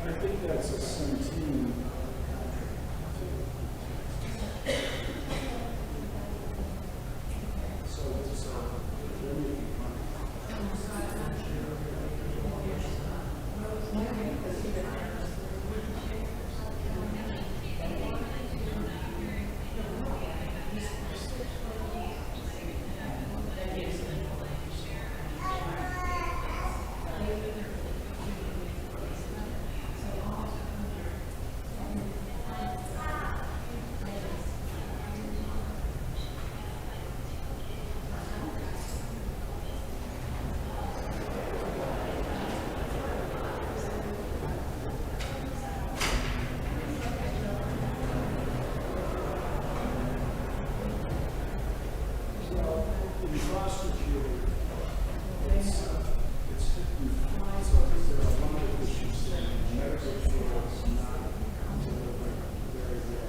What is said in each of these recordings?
I think that's a 17. In foster care, it's 55, so I think there are a lot of issues there. Medical care is not delivering very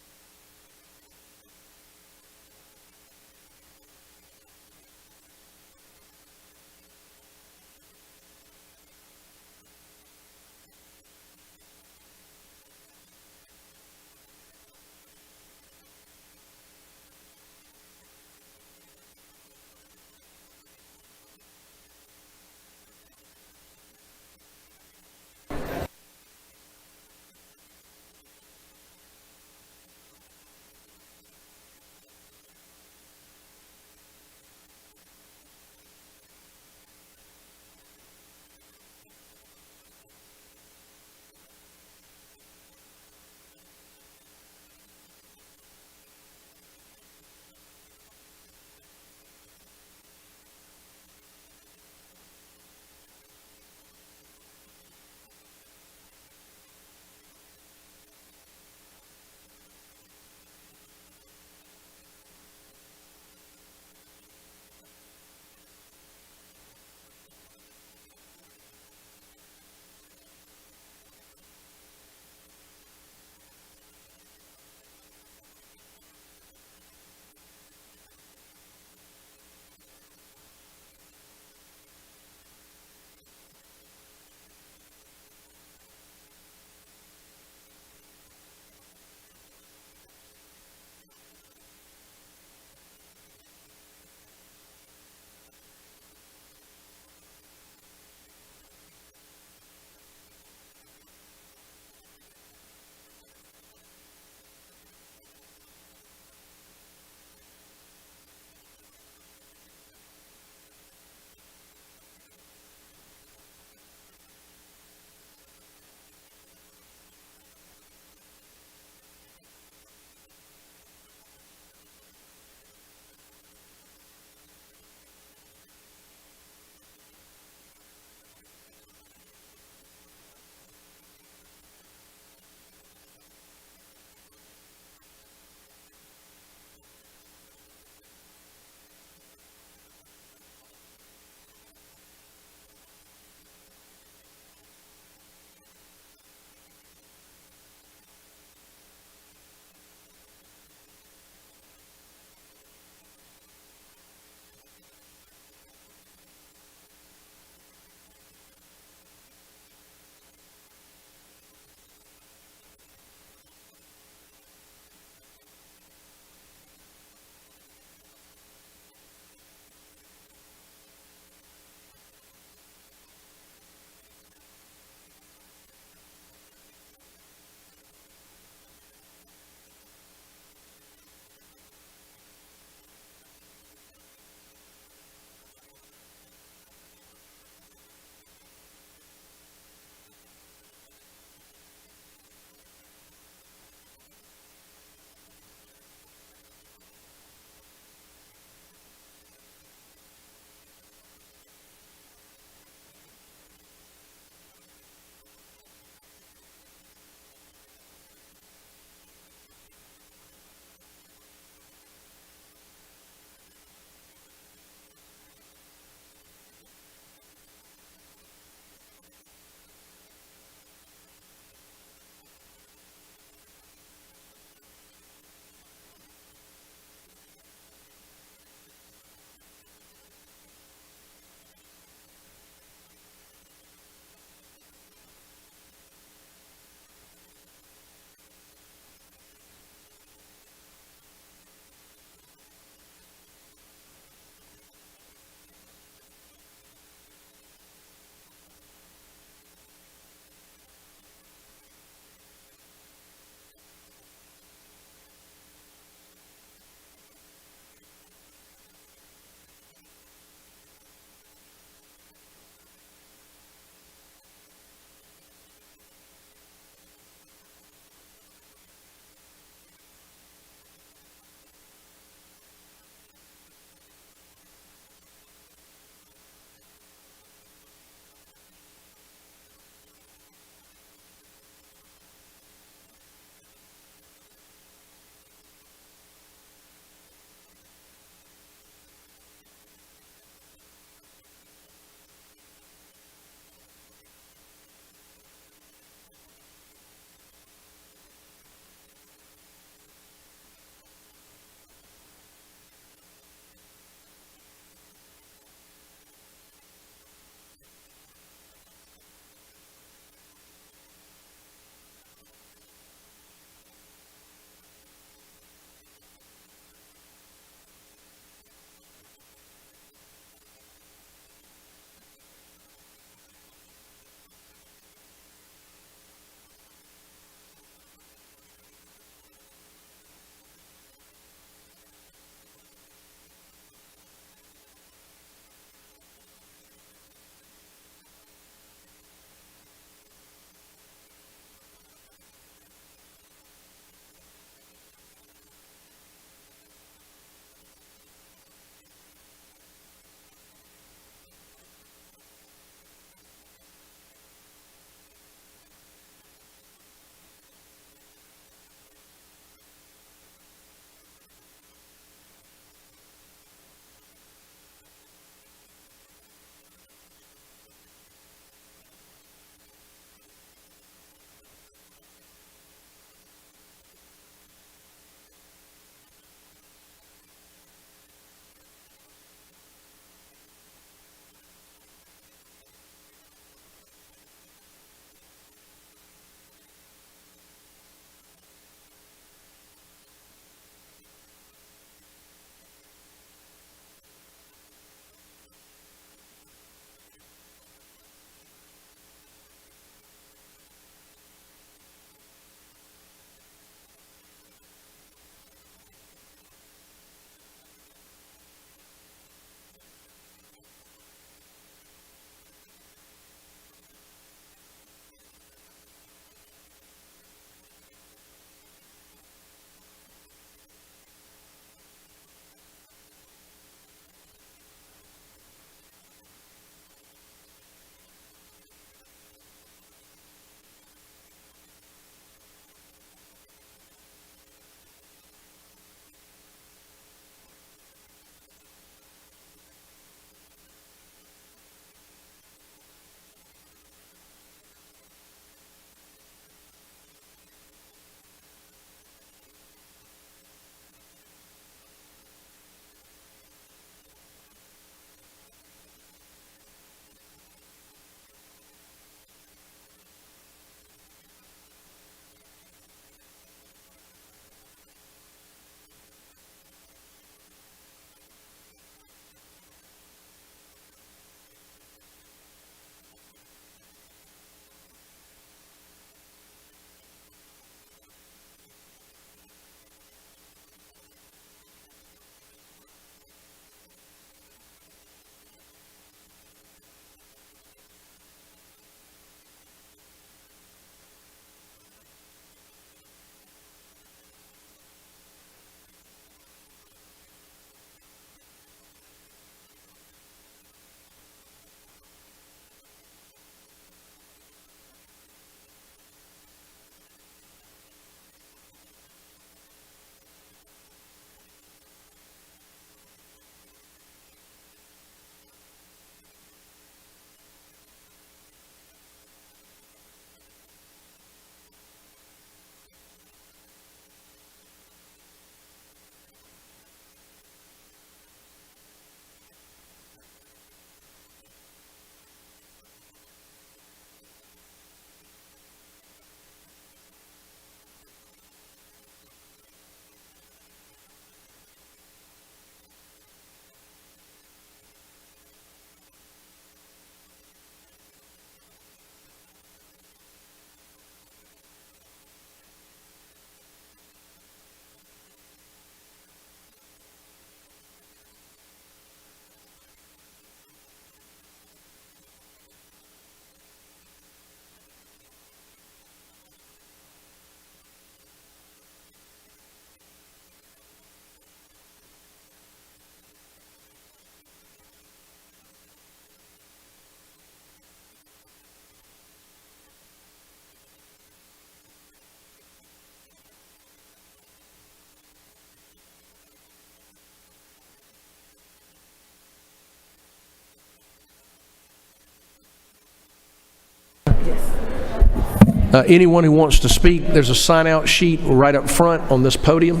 Anyone who wants to speak, there's a sign-out sheet right up front on this podium.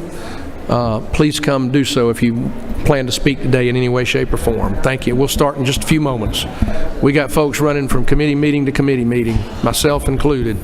Please come do so if you plan to speak today in any way, shape, or form. Thank you. We'll start in just a few moments. We got folks running from committee meeting to committee meeting, myself included.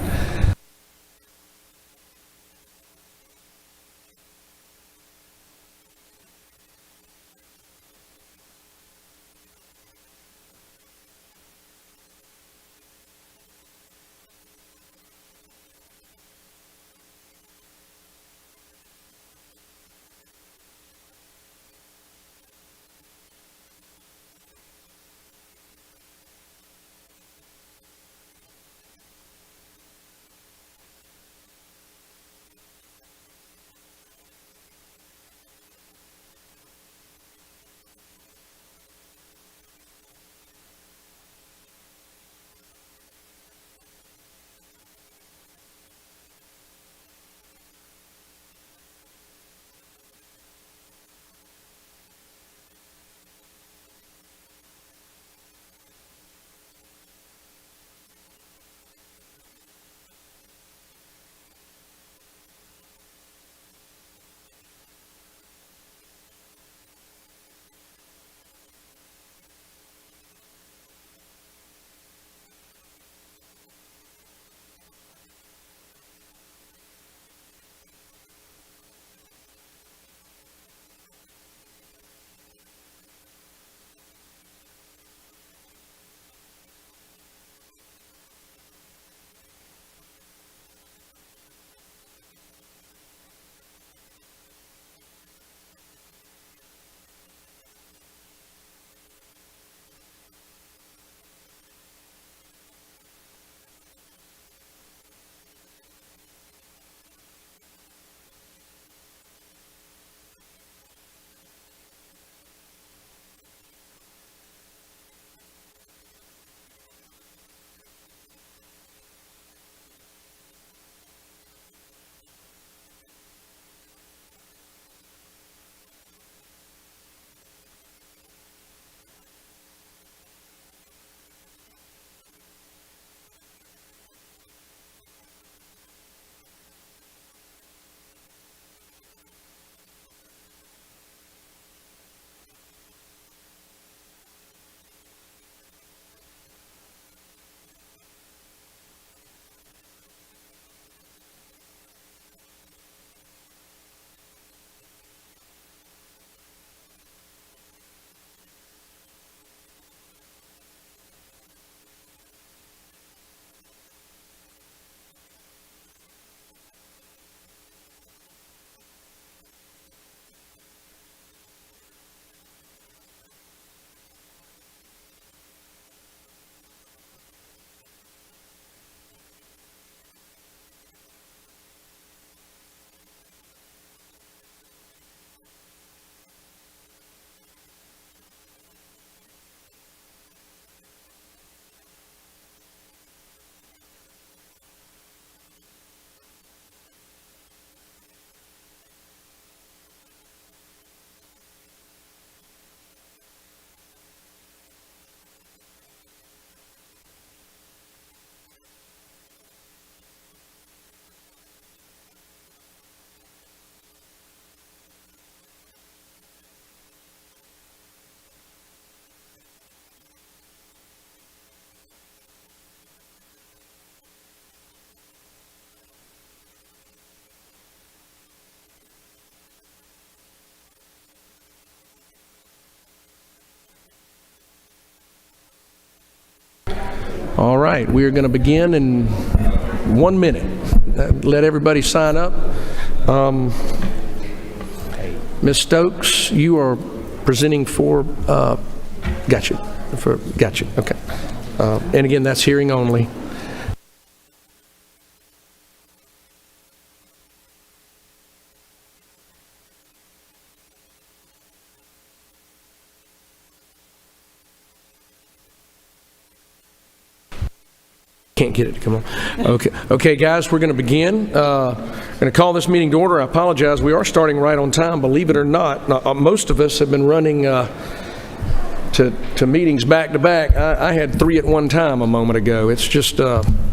All right, we are going to begin in 1 minute. Let everybody sign up. Ms. Stokes, you are presenting for, gotcha, okay. And again, that's hearing only. Can't get it to come on. Okay, guys, we're going to begin. Going to call this meeting to order. I apologize. We are starting right on time, believe it or not. Most of us have been running to meetings back to back. I had 3 at one time a moment ago. It's just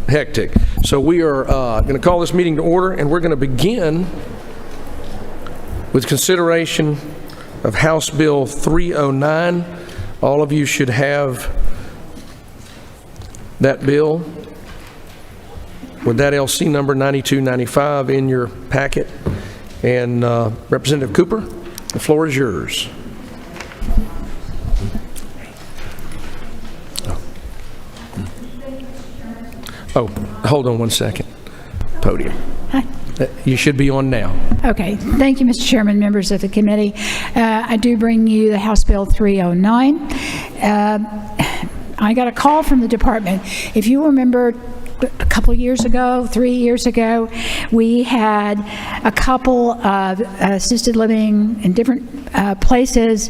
hectic. So we are going to call this meeting to order, and we're going to begin with consideration of House Bill 309. All of you should have that bill with that LC number 9295 in your packet. And Representative Cooper, the floor is yours. Oh, hold on one second. Podium. Hi. You should be on now. Okay. Thank you, Mr. Chairman, members of the committee. I do bring you the House Bill 309. I got a call from the department. If you remember, a couple years ago, 3 years ago, we had a couple of assisted living in different places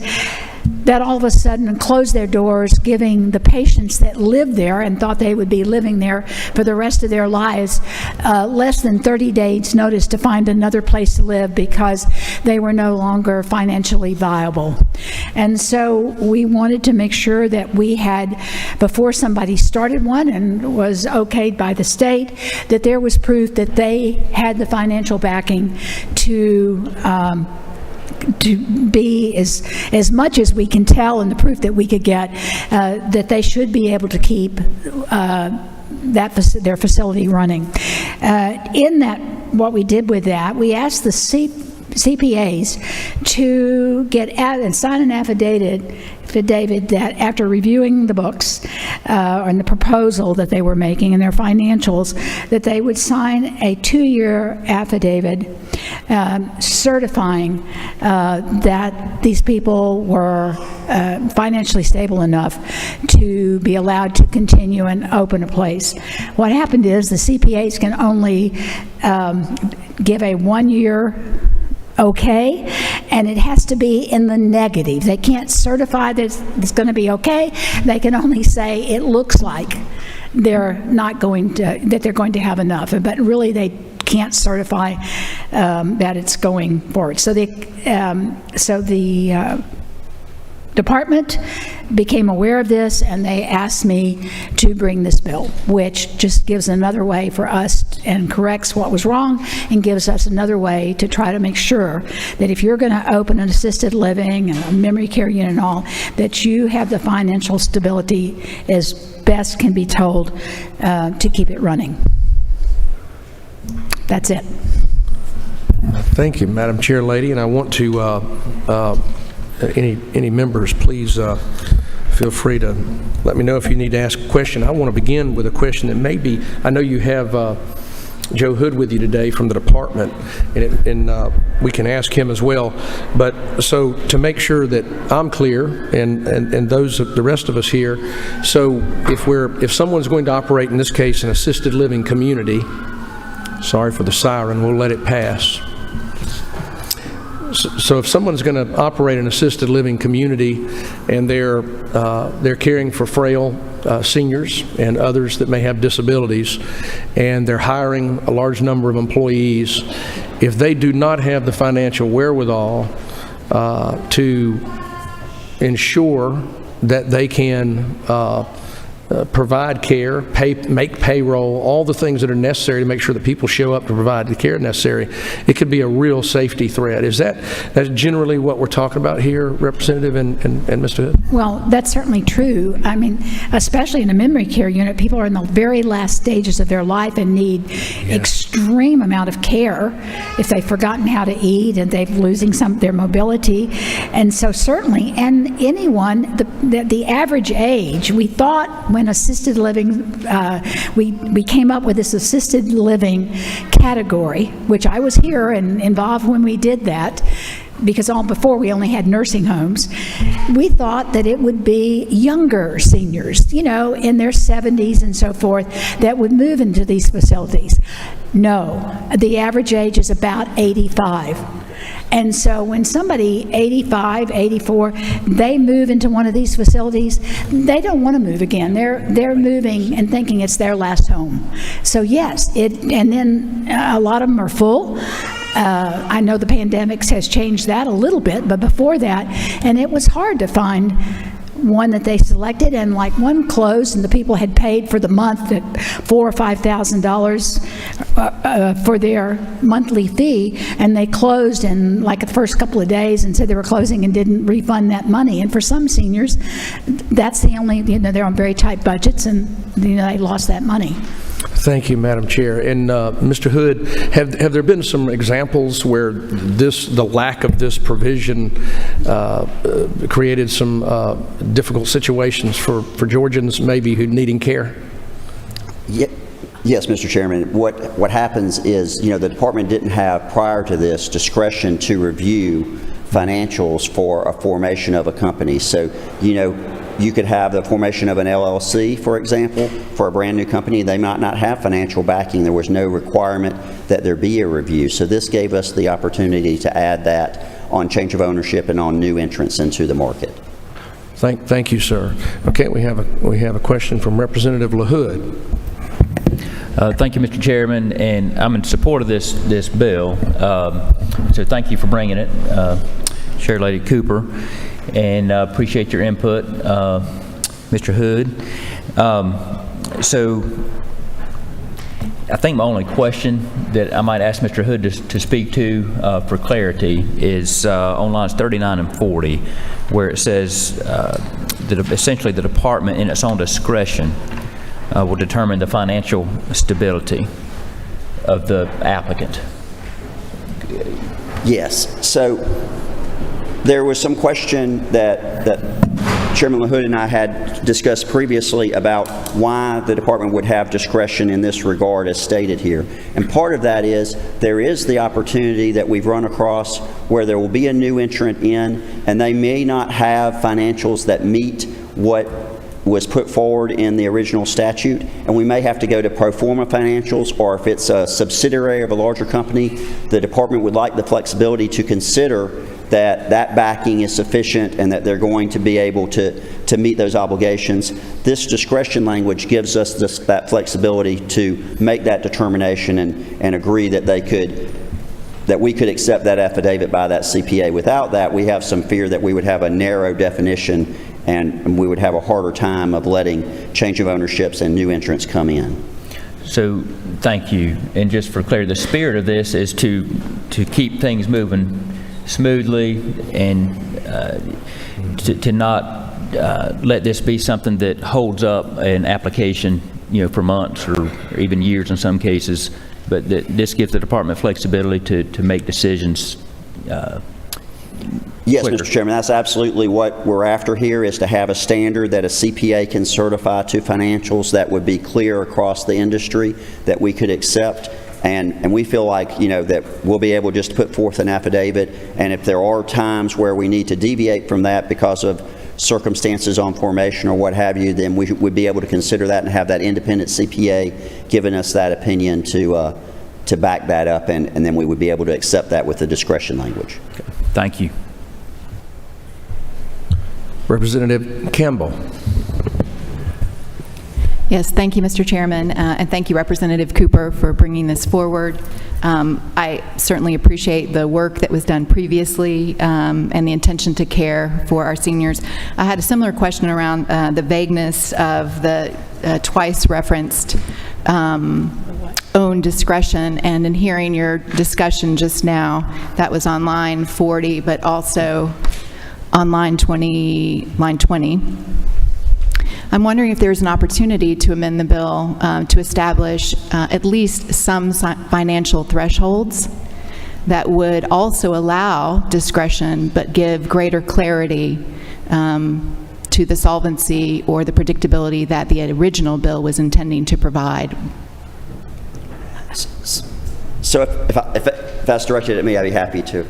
that all of a sudden closed their doors, giving the patients that lived there and thought they would be living there for the rest of their lives less than 30 days notice to find another place to live because they were no longer financially viable. And so we wanted to make sure that we had, before somebody started one and was okayed by the state, that there was proof that they had the financial backing to be, as much as we can tell and the proof that we could get, that they should be able to keep their facility running. In that, what we did with that, we asked the CPAs to get out and sign an affidavit that after reviewing the books and the proposal that they were making and their financials, that they would sign a 2-year affidavit certifying that these people were financially stable enough to be allowed to continue and open a place. What happened is the CPAs can only give a 1-year okay, and it has to be in the negative. They can't certify that it's going to be okay. They can only say it looks like they're not going to, that they're going to have enough, but really they can't certify that it's going forward. So the department became aware of this, and they asked me to bring this bill, which just gives another way for us and corrects what was wrong and gives us another way to try to make sure that if you're going to open an assisted living and a memory care unit and all, that you have the financial stability as best can be told to keep it running. That's it. Thank you, Madam Chair Lady, and I want to any members, please feel free to let me know if you need to ask a question. I want to begin with a question that maybe, I know you have Joe Hood with you today from the department, and we can ask him as well. But so to make sure that I'm clear and the rest of us here, so if someone's going to operate, in this case, an assisted living community, sorry for the siren, we'll let it pass. So if someone's going to operate an assisted living community and they're caring for frail seniors and others that may have disabilities, and they're hiring a large number of employees, if they do not have the financial wherewithal to ensure that they can provide care, make payroll, all the things that are necessary to make sure that people show up to provide the care necessary, it could be a real safety threat. Is that's generally what we're talking about here, Representative and Mr. Hood? Well, that's certainly true. I mean, especially in a memory care unit, people are in the very last stages of their life and need extreme amount of care if they've forgotten how to eat and they're losing their mobility. And so certainly, and anyone, the average age, we thought when assisted living, we came up with this assisted living category, which I was here and involved when we did that, because before we only had nursing homes. We thought that it would be younger seniors, in their 70s and so forth, that would move into these facilities. No, the average age is about 85. And so when somebody 85, 84, they move into one of these facilities, they don't want to move again. They're moving and thinking it's their last home. So yes, and then a lot of them are full. I know the pandemic has changed that a little bit, but before that, and it was hard to find one that they selected, and like one closed, and the people had paid for the month at $4,000 or $5,000 for their monthly fee, and they closed in like the first couple of days and said they were closing and didn't refund that money. And for some seniors, that's the only, they're on very tight budgets, and they lost that money. Thank you, Madam Chair. And Mr. Hood, have there been some examples where the lack of this provision created some difficult situations for Georgians maybe who needing care? Yes, Mr. Chairman. What happens is, the department didn't have prior to this discretion to review financials for a formation of a company. So, you could have the formation of an LLC, for example, for a brand new company. They might not have financial backing. There was no requirement that there be a review. So this gave us the opportunity to add that on change of ownership and on new entrants into the market. Thank you, sir. Okay, we have a question from Representative LaHood. Thank you, Mr. Chairman, and I'm in support of this bill. So thank you for bringing it, Chair Lady Cooper, and appreciate your input, Mr. Hood. So I think my only question that I might ask Mr. Hood to speak to for clarity is on lines 39 and 40, where it says that essentially the department in its own discretion will determine the financial stability of the applicant. Yes. So there was some question that Chairman LaHood and I had discussed previously about why the department would have discretion in this regard as stated here. And part of that is there is the opportunity that we've run across where there will be a new entrant in, and they may not have financials that meet what was put forward in the original statute, and we may have to go to pro forma financials, or if it's a subsidiary of a larger company, the department would like the flexibility to consider that backing is sufficient and that they're going to be able to meet those obligations. This discretion language gives us that flexibility to make that determination and agree that we could accept that affidavit by that CPA. Without that, we have some fear that we would have a narrow definition and we would have a harder time of letting change of ownerships and new entrants come in. So thank you. And just for clarity, the spirit of this is to keep things moving smoothly and to not let this be something that holds up an application, for months or even years in some cases, but that this gives the department flexibility to make decisions Yes, quicker. Mr. Chairman, that's absolutely what we're after here, is to have a standard that a CPA can certify to financials that would be clear across the industry that we could accept. And we feel like, that we'll be able just to put forth an affidavit, and if there are times where we need to deviate from that because of circumstances on formation or what have you, then we would be able to consider that and have that independent CPA giving us that opinion to back that up, and then we would be able to accept that with the discretion language. Okay. Thank you. Representative Campbell. Yes, thank you, Mr. Chairman, and thank you, Representative Cooper, for bringing this forward. I certainly appreciate the work that was done previously and the intention to care for our seniors. I had a similar question around the vagueness of the twice referenced own discretion, and in hearing your discussion just now, that was on line 40, but also on line 20. I'm wondering if there's an opportunity to amend the bill to establish at least some financial thresholds that would also allow discretion but give greater clarity to the solvency or the predictability that the original bill was intending to provide. So if that's directed at me, I'd be happy to.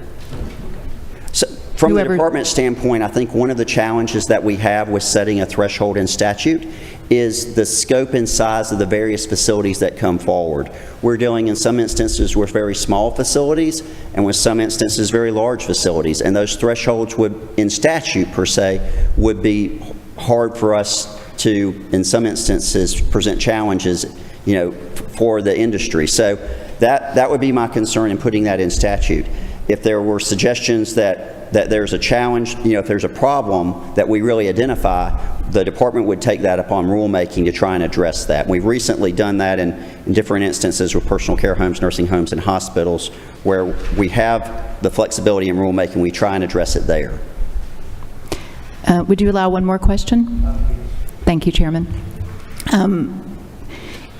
So from the department standpoint, I think one of the challenges that we have with setting a threshold in statute is the scope and size of the various facilities that come forward. We're dealing in some instances with very small facilities and with some instances very large facilities, and those thresholds would, in statute per se, would be hard for us to, in some instances, present challenges, for the industry. So that would be my concern in putting that in statute. If there were suggestions that that there's a challenge, if there's a problem that we really identify, the department would take that upon rulemaking to try and address that. We've recently done that in different instances with personal care homes, nursing homes, and hospitals, where we have the flexibility in rulemaking. We try and address it there. Would you allow one more question? Thank you, Chairman.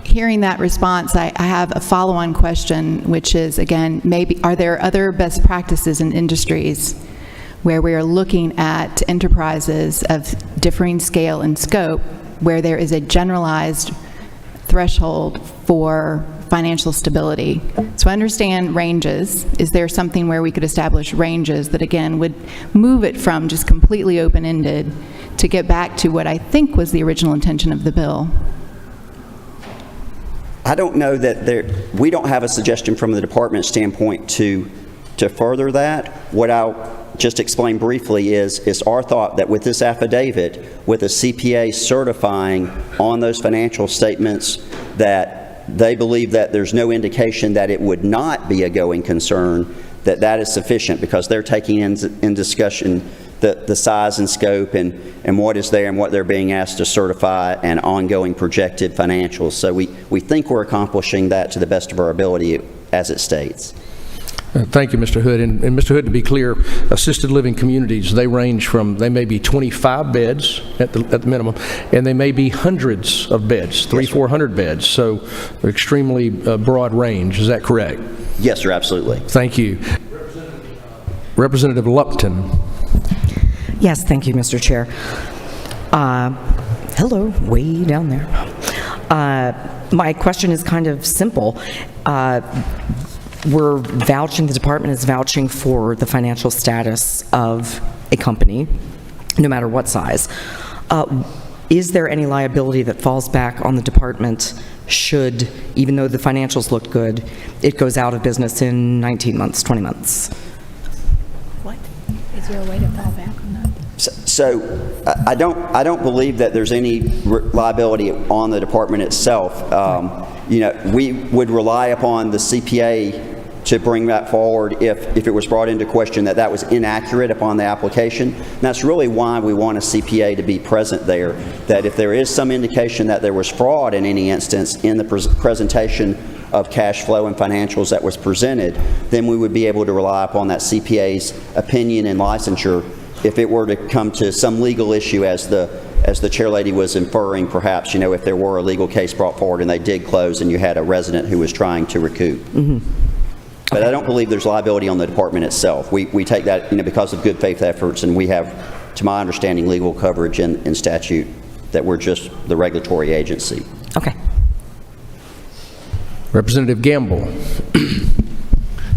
Hearing that response, I have a follow-on question, which is, again, maybe are there other best practices in industries where we are looking at enterprises of differing scale and scope where there is a generalized threshold for financial stability? So I understand ranges. Is there something where we could establish ranges that, again, would move it from just completely open-ended to get back to what I think was the original intention of the bill? I don't know that we don't have a suggestion from the department standpoint to further that. What I'll just explain briefly is our thought that with this affidavit, with a CPA certifying on those financial statements that they believe that there's no indication that it would not be a going concern, that is sufficient, because they're taking in discussion the size and scope and what is there and what they're being asked to certify and ongoing projected financials. So we think we're accomplishing that to the best of our ability as it states. Thank you, Mr. Hood. And Mr. Hood, to be clear, assisted living communities, they range from, they may be 25 beds at the minimum, and they may be hundreds of beds, 300-400 beds. So extremely broad range. Is that correct? Yes, sir, absolutely. Thank you. Representative Lupton. Yes, thank you, Mr. Chair. Hello, way down there. My question is kind of simple. We're vouching, the department is vouching for the financial status of a company, no matter what size. Is there any liability that falls back on the department should, even though the financials look good, it goes out of business in 19 months, 20 months? What? Is there a way to fall back on that? So I don't believe that there's any liability on the department itself. We would rely upon the CPA to bring that forward if it was brought into question that was inaccurate upon the application. And that's really why we want a CPA to be present there, that if there is some indication that there was fraud in any instance in the presentation of cash flow and financials that was presented, then we would be able to rely upon that CPA's opinion and licensure if it were to come to some legal issue, as the chairlady was inferring, perhaps, if there were a legal case brought forward and they did close and you had a resident who was trying to recoup. But I don't believe there's liability on the department itself. We take that, because of good faith efforts, and we have, to my understanding, legal coverage in statute that we're just the regulatory agency. Okay. Representative Gamble.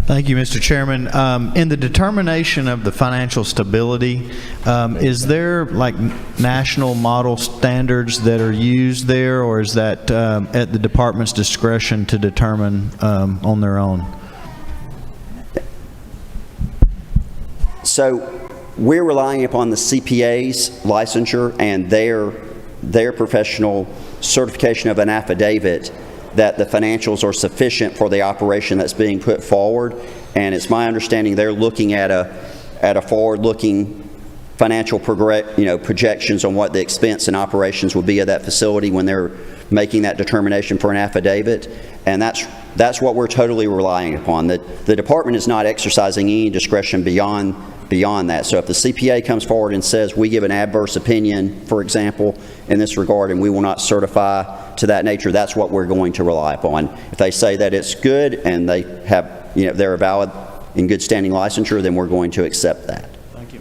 Thank you, Mr. Chairman. In the determination of the financial stability, is there like national model standards that are used there, or is that at the department's discretion to determine on their own? So we're relying upon the CPA's licensure and their professional certification of an affidavit that the financials are sufficient for the operation that's being put forward. And it's my understanding they're looking at a forward-looking financial projections on what the expense and operations will be of that facility when they're making that determination for an affidavit. And that's what we're totally relying upon. The department is not exercising any discretion beyond that. So if the CPA comes forward and says we give an adverse opinion, for example, in this regard, and we will not certify to that nature, that's what we're going to rely upon. If they say that it's good and they have, they're a valid in good standing licensure, then we're going to accept that. Thank you.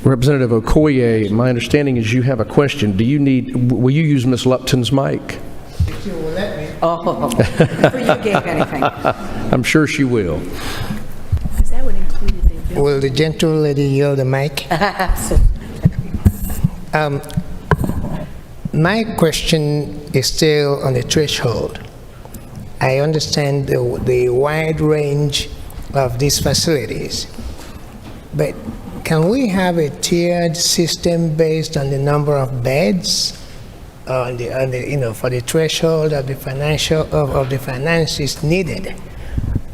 Representative Okoye, my understanding is you have a question. Will you use Ms. Lupton's mic? If you will let me. Oh, for you gave anything. I'm sure she will. Because that would include the bill. Will the gentle lady yield the mic? My question is still on the threshold. I understand the wide range of these facilities, but can we have a tiered system based on the number of beds, for the threshold of the finances needed?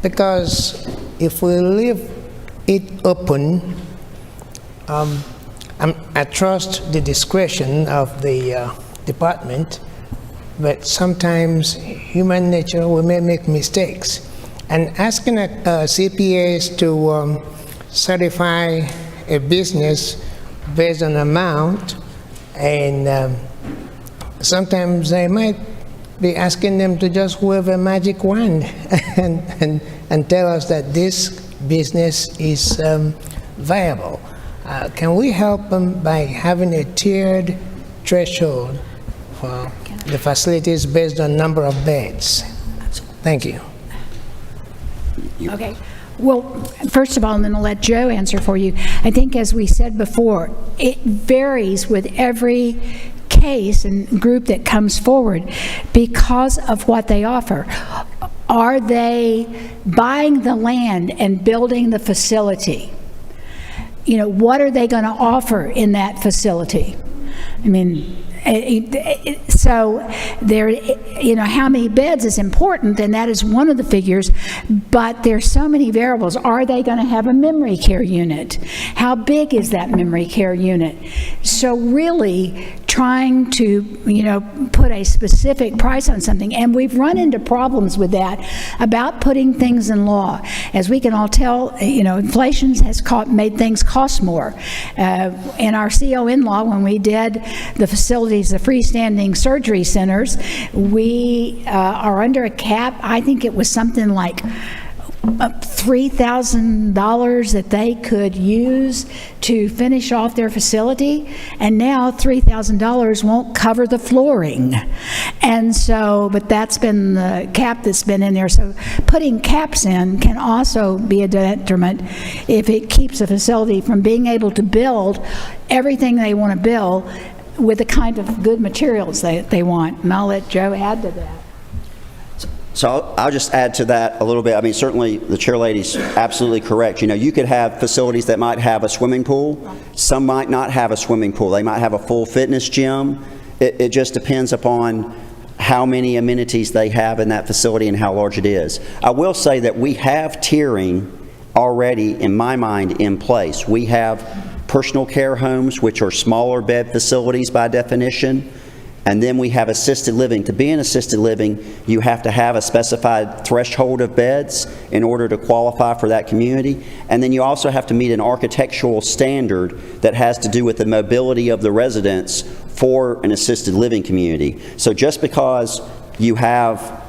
Because if we leave it open. I trust the discretion of the department, but sometimes human nature, we may make mistakes. And asking CPAs to certify a business based on amount, and sometimes they might be asking them to just wave a magic wand and tell us that this business is viable. Can we help them by having a tiered threshold for the facilities based on number of beds? Thank you. Okay. Well, first of all, I'm going to let Joe answer for you. I think, as we said before, it varies with every case and group that comes forward because of what they offer. Are they buying the land and building the facility? You know, what are they going to offer in that facility? I mean, so there, you know, how many beds is important, and that is one of the figures, but there's so many variables. Are they going to have a memory care unit? How big is that memory care unit? So really trying to, you know, put a specific price on something, and we've run into problems with that about putting things in law. As we can all tell, you know, inflation has made things cost more. In our CON law, when we did the facilities, the freestanding surgery centers, we are under a cap. I think it was something like $3,000 that they could use to finish off their facility, and now $3,000 won't cover the flooring. And so, but that's been the cap that's been in there. So putting caps in can also be a detriment if it keeps a facility from being able to build everything they want to build with the kind of good materials they want. And I'll let Joe add to that. So I'll just add to that a little bit. I mean, certainly the chairlady's absolutely correct. You know, you could have facilities that might have a swimming pool. Some might not have a swimming pool. They might have a full fitness gym. It just depends upon how many amenities they have in that facility and how large it is. I will say that we have tiering already, in my mind, in place. We have personal care homes, which are smaller bed facilities by definition. And then we have assisted living. To be in assisted living, you have to have a specified threshold of beds in order to qualify for that community. And then you also have to meet an architectural standard that has to do with the mobility of the residents for an assisted living community. So just because you have,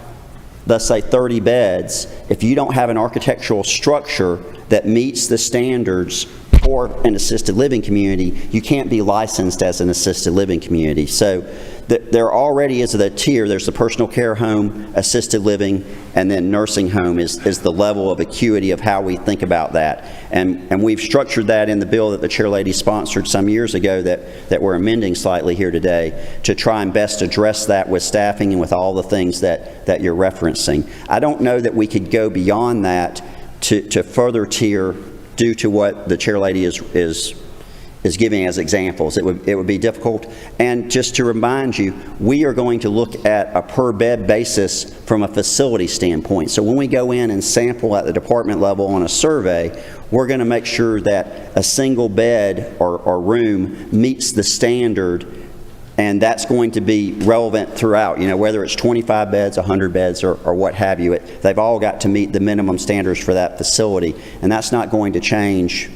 let's say, 30 beds, if you don't have an architectural structure that meets the standards for an assisted living community, you can't be licensed as an assisted living community. So there already is a tier. There's the personal care home, assisted living, and then nursing home is the level of acuity of how we think about that. And we've structured that in the bill that the chairlady sponsored some years ago that we're amending slightly here today to try and best address that with staffing and with all the things that you're referencing. I don't know that we could go beyond that to further tier due to what the chairlady is giving as examples. It would be difficult. And just to remind you, we are going to look at a per bed basis from a facility standpoint. So when we go in and sample at the department level on a survey, we're going to make sure that a single bed or room meets the standard, and that's going to be relevant throughout, you know, whether it's 25 beds, 100 beds, or what have you. They've all got to meet the minimum standards for that facility, and that's not going to change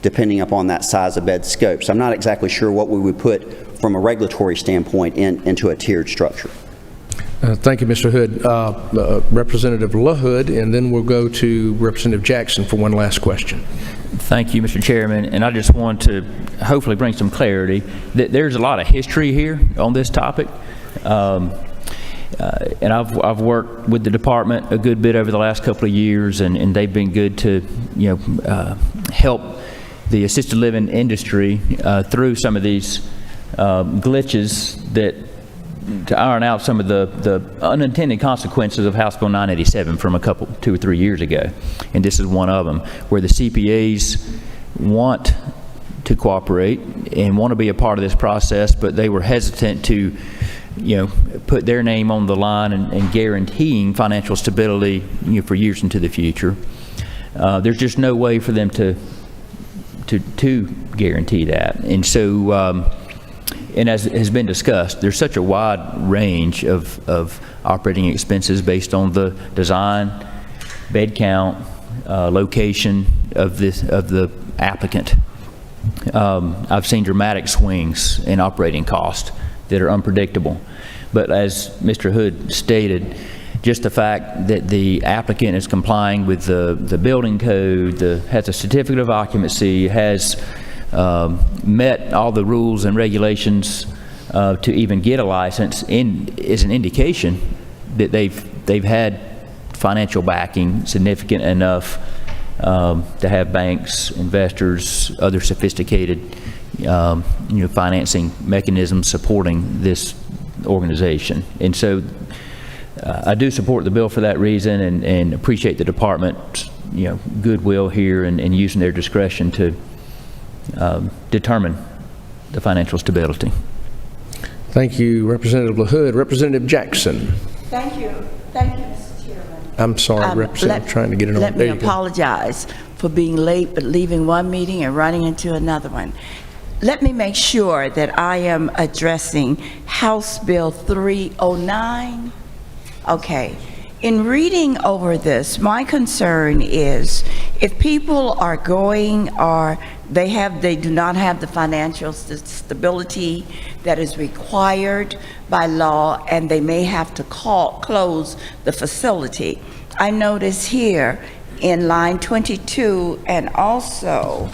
depending upon that size of bed scope. So I'm not exactly sure what we would put from a regulatory standpoint into a tiered structure. Thank you, Mr. Hood. Representative LaHood, and then we'll go to Representative Jackson for one last question. Thank you, Mr. Chairman, and I just want to hopefully bring some clarity. There's a lot of history here on this topic, and I've worked with the department a good bit over the last couple of years, and they've been good to, you know, help the assisted living industry through some of these glitches to iron out some of the unintended consequences of House Bill 987 from 2 or 3 years ago. And this is one of them, where the CPAs want to cooperate and want to be a part of this process, but they were hesitant to, you know, put their name on the line and guaranteeing financial stability, you know, for years into the future. There's just no way for them to guarantee that. And so, and as has been discussed, there's such a wide range of operating expenses based on the design, bed count, location of the applicant. I've seen dramatic swings in operating cost that are unpredictable. But as Mr. Hood stated, just the fact that the applicant is complying with the building code, has a certificate of occupancy, has met all the rules and regulations to even get a license is an indication that they've had financial backing significant enough to have banks, investors, other sophisticated financing mechanisms supporting this organization. And so I do support the bill for that reason, and appreciate the department's goodwill here and using their discretion to determine the financial stability. Thank you, Representative LaHood. Representative Jackson. Thank you, Mr. Chairman. I'm sorry, Representative, trying to get it on. Let There me you go. apologize for being late, but leaving one meeting and running into another one. Let me make sure that I am addressing House Bill 309. Okay. In reading over this, my concern is if people are going or they do not have the financial stability that is required by law, and they may have to close the facility. I notice here in line 22 and also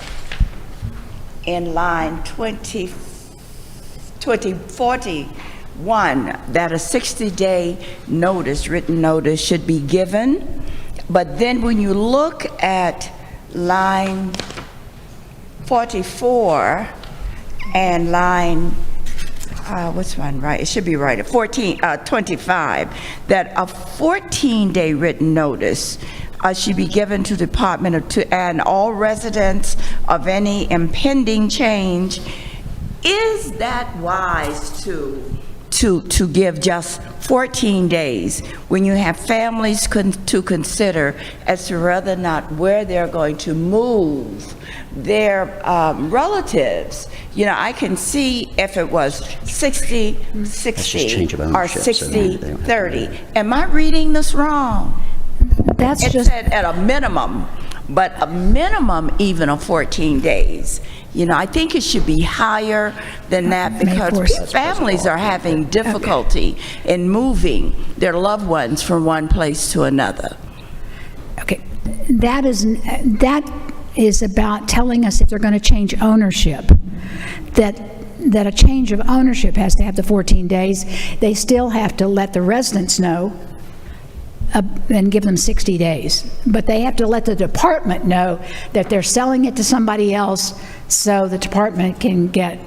in line 2041 that a 60-day notice, written notice, should be given. But then when you look at line 44 and line, what's one right? It should be right at 25, that a 14-day written notice should be given to the department and all residents of any impending change. Is that wise to give just 14 days when you have families to consider as to whether or not where they're going to move their relatives? I can see if it was 60-60 or 60-30. Am I reading this wrong? That's It just, said at a minimum, but a minimum even of 14 days. I think it should be higher than that because families are having difficulty in moving their loved ones from one place to another. okay, that is about telling us if they're going to change ownership, that a change of ownership has to have the 14 days. They still have to let the residents know and give them 60 days. But they have to let the department know that they're selling it to somebody else so the department can get,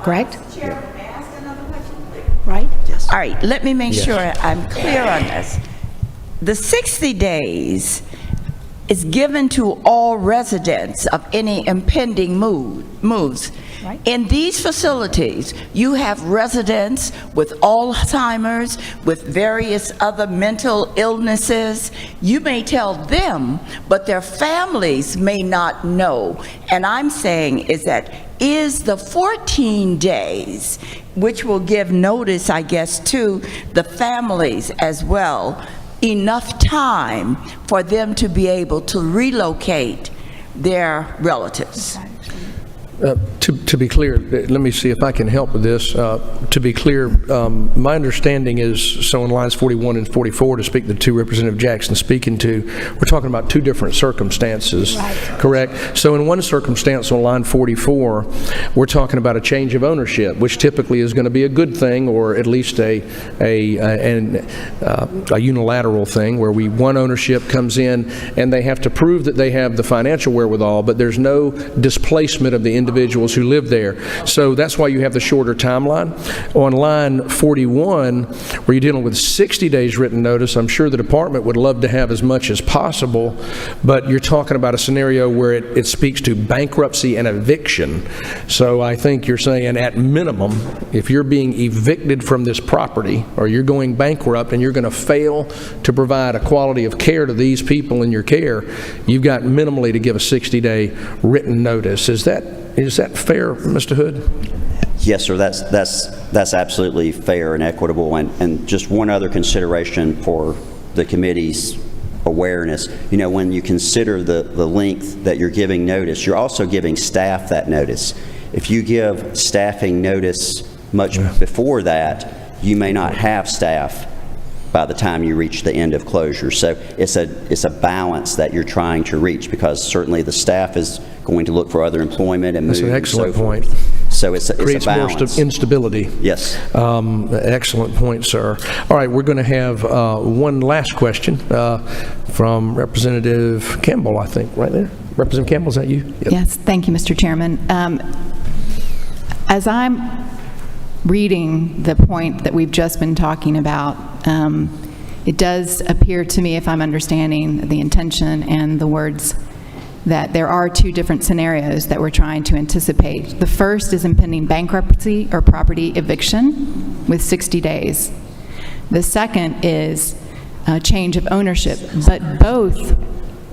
correct? Mr. Chairman, may I ask another question, please? Right? All right, let me make sure I'm clear on this. The 60 days is given to all residents of any impending moves. Right. In these facilities, you have residents with Alzheimer's, with various other mental illnesses. You may tell them, but their families may not know. And I'm saying is the 14 days, which will give notice, I guess, to the families as well, enough time for them to be able to relocate their relatives? To be clear, let me see if I can help with this. To be clear, my understanding is, so in lines 41 and 44, to speak to the two Representative Jackson speaking to, we're talking about two different circumstances, correct? So in one circumstance on line 44, we're talking about a change of ownership, which typically is going to be a good thing, or at least a unilateral thing, where one ownership comes in and they have to prove that they have the financial wherewithal, but there's no displacement of the individuals who live there. So that's why you have the shorter timeline. On line 41, where you're dealing with 60 days written notice, I'm sure the department would love to have as much as possible, but you're talking about a scenario where it speaks to bankruptcy and eviction. So I think you're saying at minimum, if you're being evicted from this property or you're going bankrupt and you're going to fail to provide a quality of care to these people in your care, you've got minimally to give a 60-day written notice. Is that fair, Mr. Hood? Yes, sir, that's absolutely fair and equitable. And just one other consideration for the committee's awareness, when you consider the length that you're giving notice, you're also giving staff that notice. If you give staffing notice much before that, you may not have staff by the time you reach the end of closure. So it's a balance that you're trying to reach, because certainly the staff is going to look for other employment and move. That's an excellent point. So it's a Creates balance. more instability. Yes. Excellent point, sir. All right, we're going to have one last question from Representative Campbell, I think, right there. Representative Campbell, is that you? Yep. Yes, thank you, Mr. Chairman. As I'm reading the point that we've just been talking about, it does appear to me, if I'm understanding the intention and the words, that there are two different scenarios that we're trying to anticipate. The first is impending bankruptcy or property eviction with 60 days. The second is a change of ownership, but both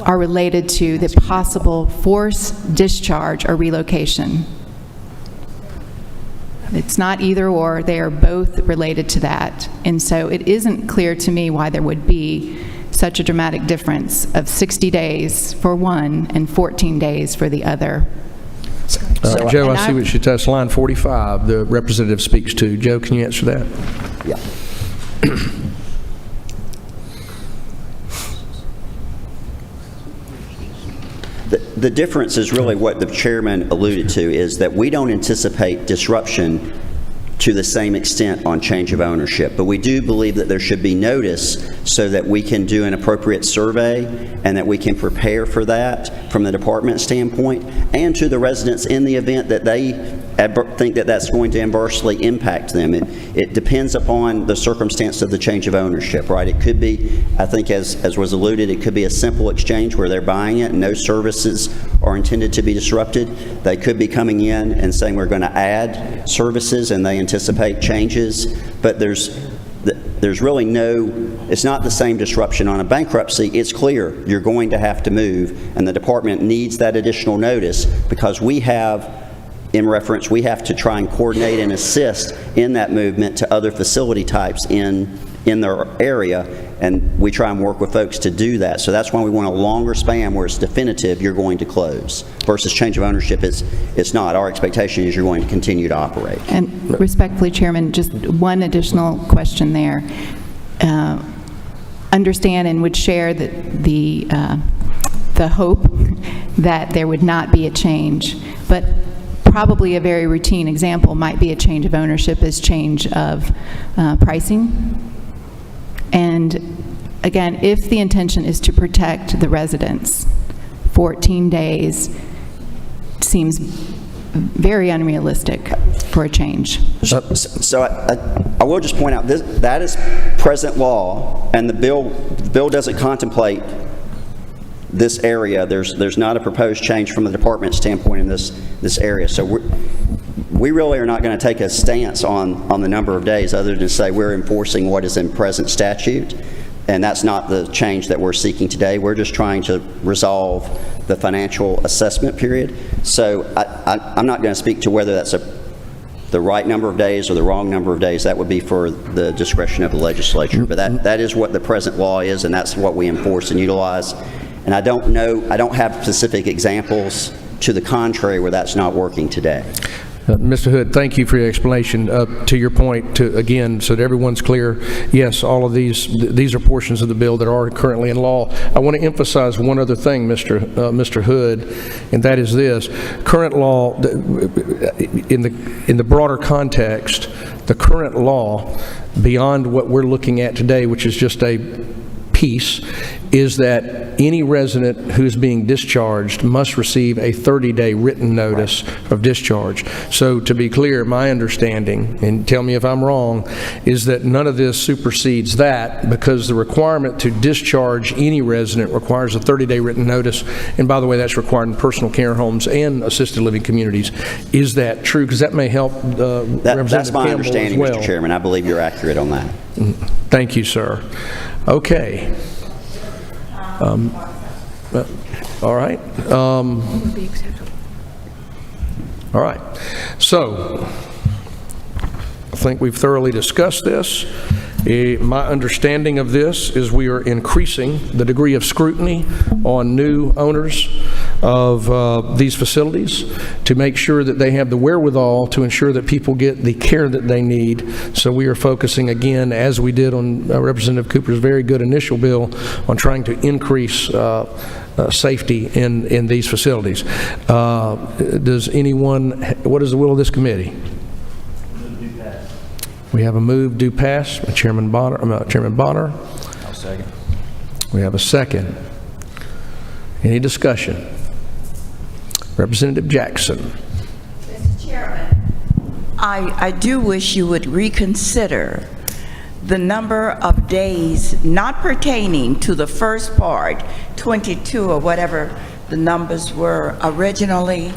are related to the possible forced discharge or relocation. It's not either or, they are both related to that. And so it isn't clear to me why there would be such a dramatic difference of 60 days for one and 14 days for the other. Joe, I see what she touched. Line 45, the representative speaks to. Joe, can you answer that? Yeah. The difference is really what the chairman alluded to, is that we don't anticipate disruption to the same extent on change of ownership, but we do believe that there should be notice so that we can do an appropriate survey and that we can prepare for that from the department standpoint, and to the residents in the event that they think that that's going to adversely impact them. It depends upon the circumstance of the change of ownership, right? It could be, I think as was alluded, it could be a simple exchange where they're buying it and no services are intended to be disrupted. They could be coming in and saying we're going to add services and they anticipate changes, but there's really it's not the same disruption. On a bankruptcy, it's clear you're going to have to move, and the department needs that additional notice because we have to try and coordinate and assist in that movement to other facility types in their area, and we try and work with folks to do that. So that's why we want a longer span where it's definitive you're going to close, versus change of ownership it's not. Our expectation is you're going to continue to operate. And respectfully, Chairman, just one additional question there. Understand and would share that the hope that there would not be a change, but probably a very routine example might be a change of ownership is change of pricing. And again, if the intention is to protect the residents, 14 days seems very unrealistic for a change. So I will just point out, that is present law, and the bill doesn't contemplate this area. There's not a proposed change from the department standpoint in this area. So we really are not going to take a stance on the number of days, other than to say we're enforcing what is in present statute, and that's not the change that we're seeking today. We're just trying to resolve the financial assessment period. So I'm not going to speak to whether that's the right number of days or the wrong number of days. That would be for the discretion of the legislature. But that is what the present law is, and that's what we enforce and utilize. And I don't have specific examples to the contrary where that's not working today. Mr. Hood, thank you for your explanation. To your point, again, so that everyone's clear, yes, all of these are portions of the bill that are currently in law. I want to emphasize one other thing, Mr. Hood, and that is this. Current law, in the broader context, the current law, beyond what we're looking at today, which is just a piece is that any resident who is being discharged must receive a 30-day written notice of discharge. So to be clear, my understanding, and tell me if I'm wrong, is that none of this supersedes that, because the requirement to discharge any resident requires a 30-day written notice. And by the way, that's required in personal care homes and assisted living communities. Is that true? Because that may help Representative That's my Campbell understanding, as well. Mr. Chairman. I believe you're accurate on that. Thank you, sir. Okay. All right. All right. So, I think we've thoroughly discussed this. My understanding of this is we are increasing the degree of scrutiny on new owners of these facilities to make sure that they have the wherewithal to ensure that people get the care that they need. So we are focusing again, as we did on Representative Cooper's very good initial bill, on trying to increase safety in these facilities. Does anyone, what is the will of this committee? We have a move, do pass, by Chairman Bonner. I'll second. We have a second. Any discussion? Representative Jackson. Mr. Chairman, I do wish you would reconsider the number of days not pertaining to the first part, 22 or whatever the numbers were originally,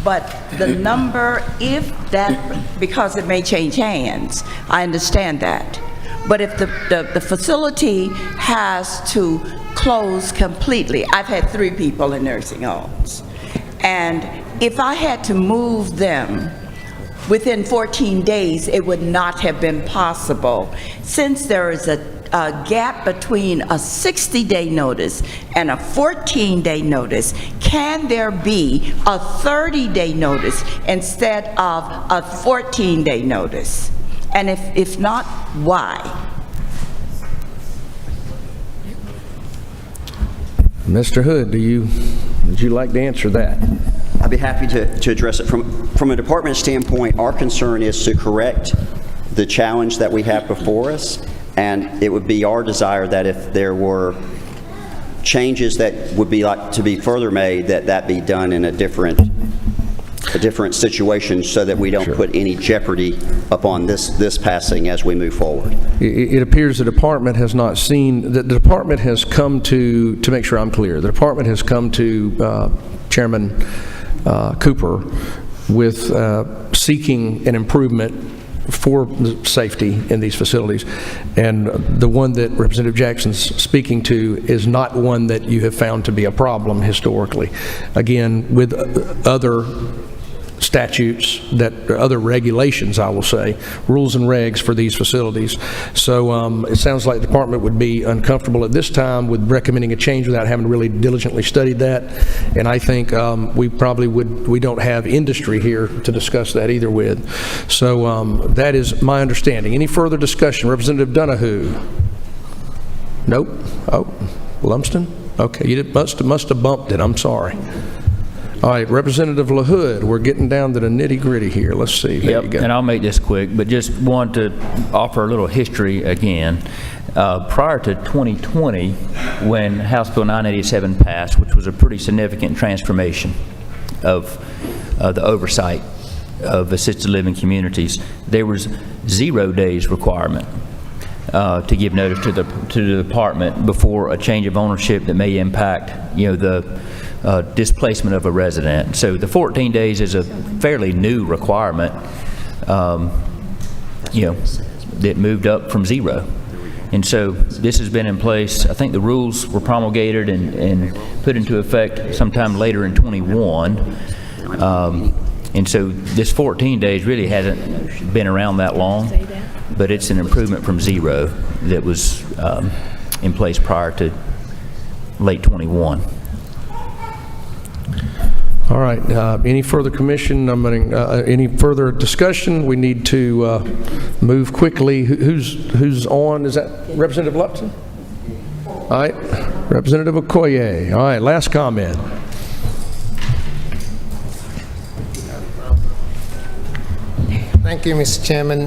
but the number, if that, because it may change hands, I understand that. But if the facility has to close completely, I've had 3 people in nursing homes, and if I had to move them within 14 days, it would not have been possible. Since there is a gap between a 60-day notice and a 14-day notice, can there be a 30-day notice instead of a 14-day notice? And if not, why? Mr. Hood, would you like to answer that? I'd be happy to address it. From a department standpoint, our concern is to correct the challenge that we have before us, and it would be our desire that if there were changes that would be like to be further made, that be done in a different situation so that we don't put any jeopardy upon this passing as we move forward. It appears the department has not seen, the department has come to make sure I'm clear, the department has come to Chairman Cooper with seeking an improvement for the safety in these facilities, and the one that Representative Jackson's speaking to is not one that you have found to be a problem historically. Again, with other statutes, other regulations, I will say, rules and regs for these facilities. So it sounds like the department would be uncomfortable at this time with recommending a change without having really diligently studied that. And I think we don't have industry here to discuss that either with. So that is my understanding. Any further discussion? Representative Donahue? Nope. Oh, Lumsden? Okay, you must have bumped it. I'm sorry. All right, Representative LaHood, we're getting down to the nitty-gritty here. Let's see. There you go. And I'll make this quick, but just want to offer a little history again. Prior to 2020, when House Bill 987 passed, which was a pretty significant transformation of the oversight of assisted living communities, there was 0 days requirement to give notice to the department before a change of ownership that may impact, the displacement of a resident. So the 14 days is a fairly new requirement, that moved up from 0. And so this has been in place. I think the rules were promulgated and put into effect sometime later in 21. And so this 14 days really hasn't been around that long, but it's an improvement from 0 that was in place prior to late 21. All right. Any further commission? Any further discussion? We need to move quickly. Who's on? Is that Representative Lupton? All right. Representative Okoye. All right. Last comment. Thank you, Mr. Chairman.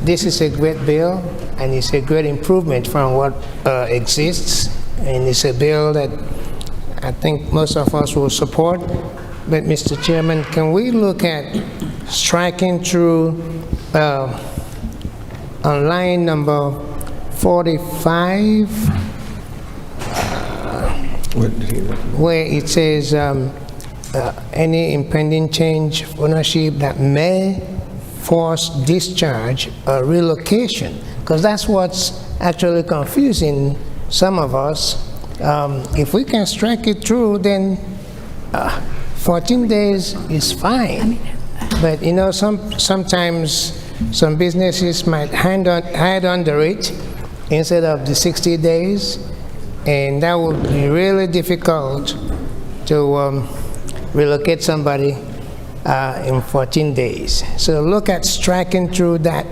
This is a great bill, and it's a great improvement from what exists, and it's a bill that I think most of us will support. But, Mr. Chairman, can we look at striking through on line number 45, where it says any impending change of ownership that may force discharge or relocation, because that's what's actually confusing some of us. If we can strike it through, then 14 days is fine. But you know, sometimes some businesses might hide under it instead of the 60 days, and that would be really difficult to relocate somebody in 14 days. So look at striking through that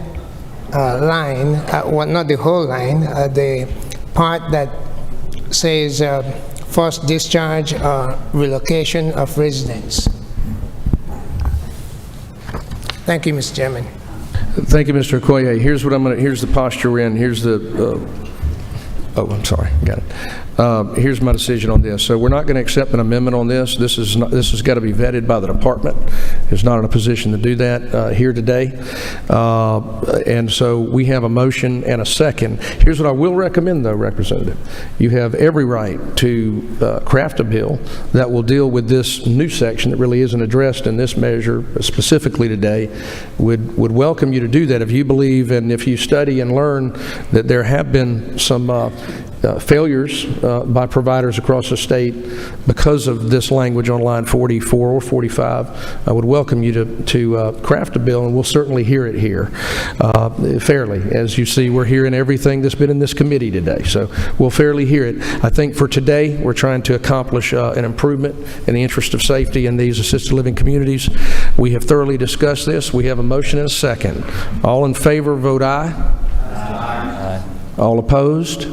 line, well, not the whole line, the part that says forced discharge or relocation of residents. Thank you, Mr. Chairman. Thank you, Mr. Okoye. Here's the posture we're in. Here's the, oh, I'm sorry, got it. Here's my decision on this. So we're not going to accept an amendment on this. This has got to be vetted by the department. It's not in a position to do that here today. And so we have a motion and a second. Here's what I will recommend, though, Representative. You have every right to craft a bill that will deal with this new section that really isn't addressed in this measure specifically today. Would welcome you to do that if you believe and if you study and learn that there have been some failures by providers across the state because of this language on line 44 or 45. I would welcome you to craft a bill, and we'll certainly hear it here fairly. As you see, we're hearing everything that's been in this committee today, so we'll fairly hear it. I think for today, we're trying to accomplish an improvement in the interest of safety in these assisted living communities. We have thoroughly discussed this. We have a motion and a second. All in favor, vote aye. Aye. All opposed?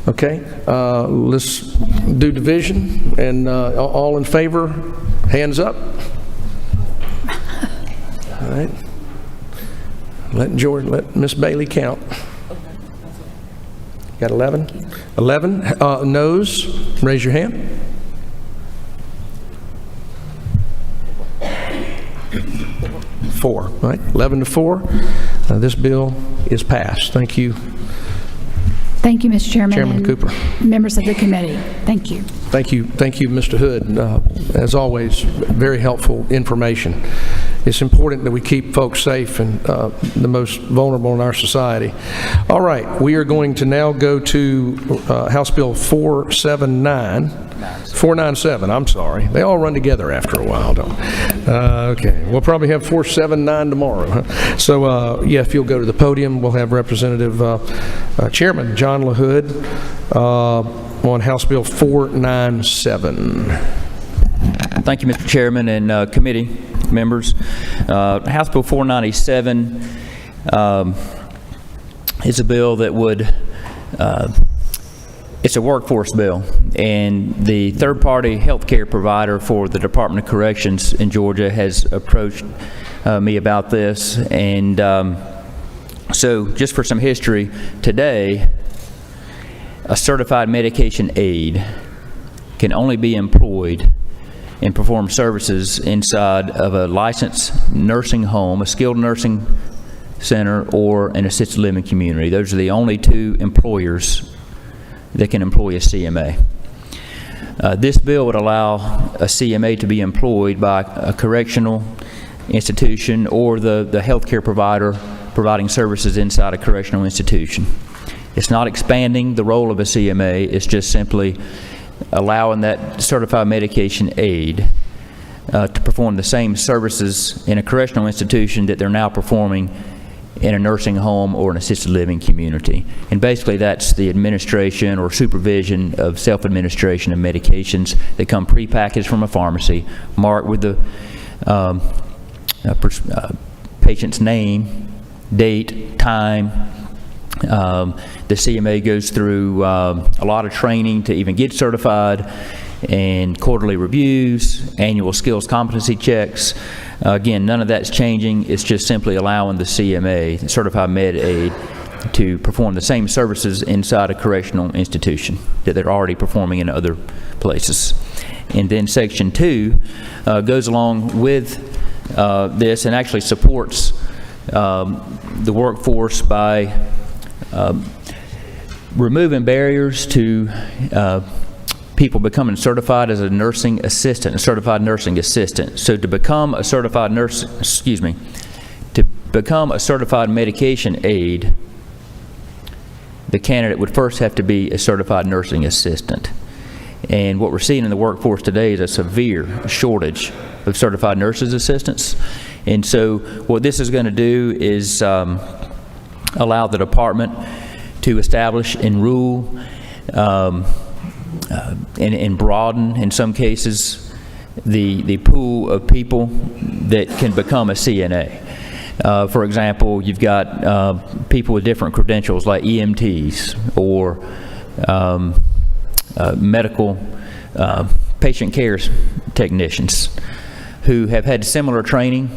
Okay, let's do division, and all in favor, hands up. All right. Let Miss Bailey count. Got 11? 11 noes, raise your hand. Four, right? 11 to 4. This bill is passed. Thank you. Thank you, Mr. Chairman. Chairman and Cooper. Members of the committee. Thank you. Thank you, Mr. Hood. As always, very helpful information. It's important that we keep folks safe and the most vulnerable in our society. All right, we are going to now go to House Bill 497, I'm sorry. They all run together after a while, don't they? Okay, we'll probably have 479 tomorrow. Huh? So, yeah, if you'll go to the podium, we'll have Representative Chairman John LaHood on House Bill 497. Thank you, Mr. Chairman and committee members. House Bill 497 is a bill that would, it's a workforce bill, and the third-party health care provider for the Department of Corrections in Georgia has approached me about this, and so just for some history, today a certified medication aide can only be employed and perform services inside of a licensed nursing home, a skilled nursing center, or an assisted living community. Those are the only two employers that can employ a CMA. This bill would allow a CMA to be employed by a correctional institution or the healthcare provider providing services inside a correctional institution. It's not expanding the role of a CMA, it's just simply allowing that certified medication aide to perform the same services in a correctional institution that they're now performing in a nursing home or an assisted living community. And basically that's the administration or supervision of self-administration of medications that come prepackaged from a pharmacy, marked with the patient's name, date, time. The CMA goes through a lot of training to even get certified, and quarterly reviews, annual skills competency checks. Again, none of that's changing. It's just simply allowing the CMA, Certified Med Aid, to perform the same services inside a correctional institution that they're already performing in other places. And then Section 2 goes along with this and actually supports the workforce by removing barriers to people becoming certified as a nursing assistant, a certified nursing assistant. So to become a certified nurse, to become a certified medication aide, the candidate would first have to be a certified nursing assistant. And what we're seeing in the workforce today is a severe shortage of certified nurses assistants. And so what this is going to do is allow the department to establish and rule and broaden, in some cases, the pool of people that can become a CNA. For example, you've got people with different credentials like EMTs or medical patient care technicians who have had similar training,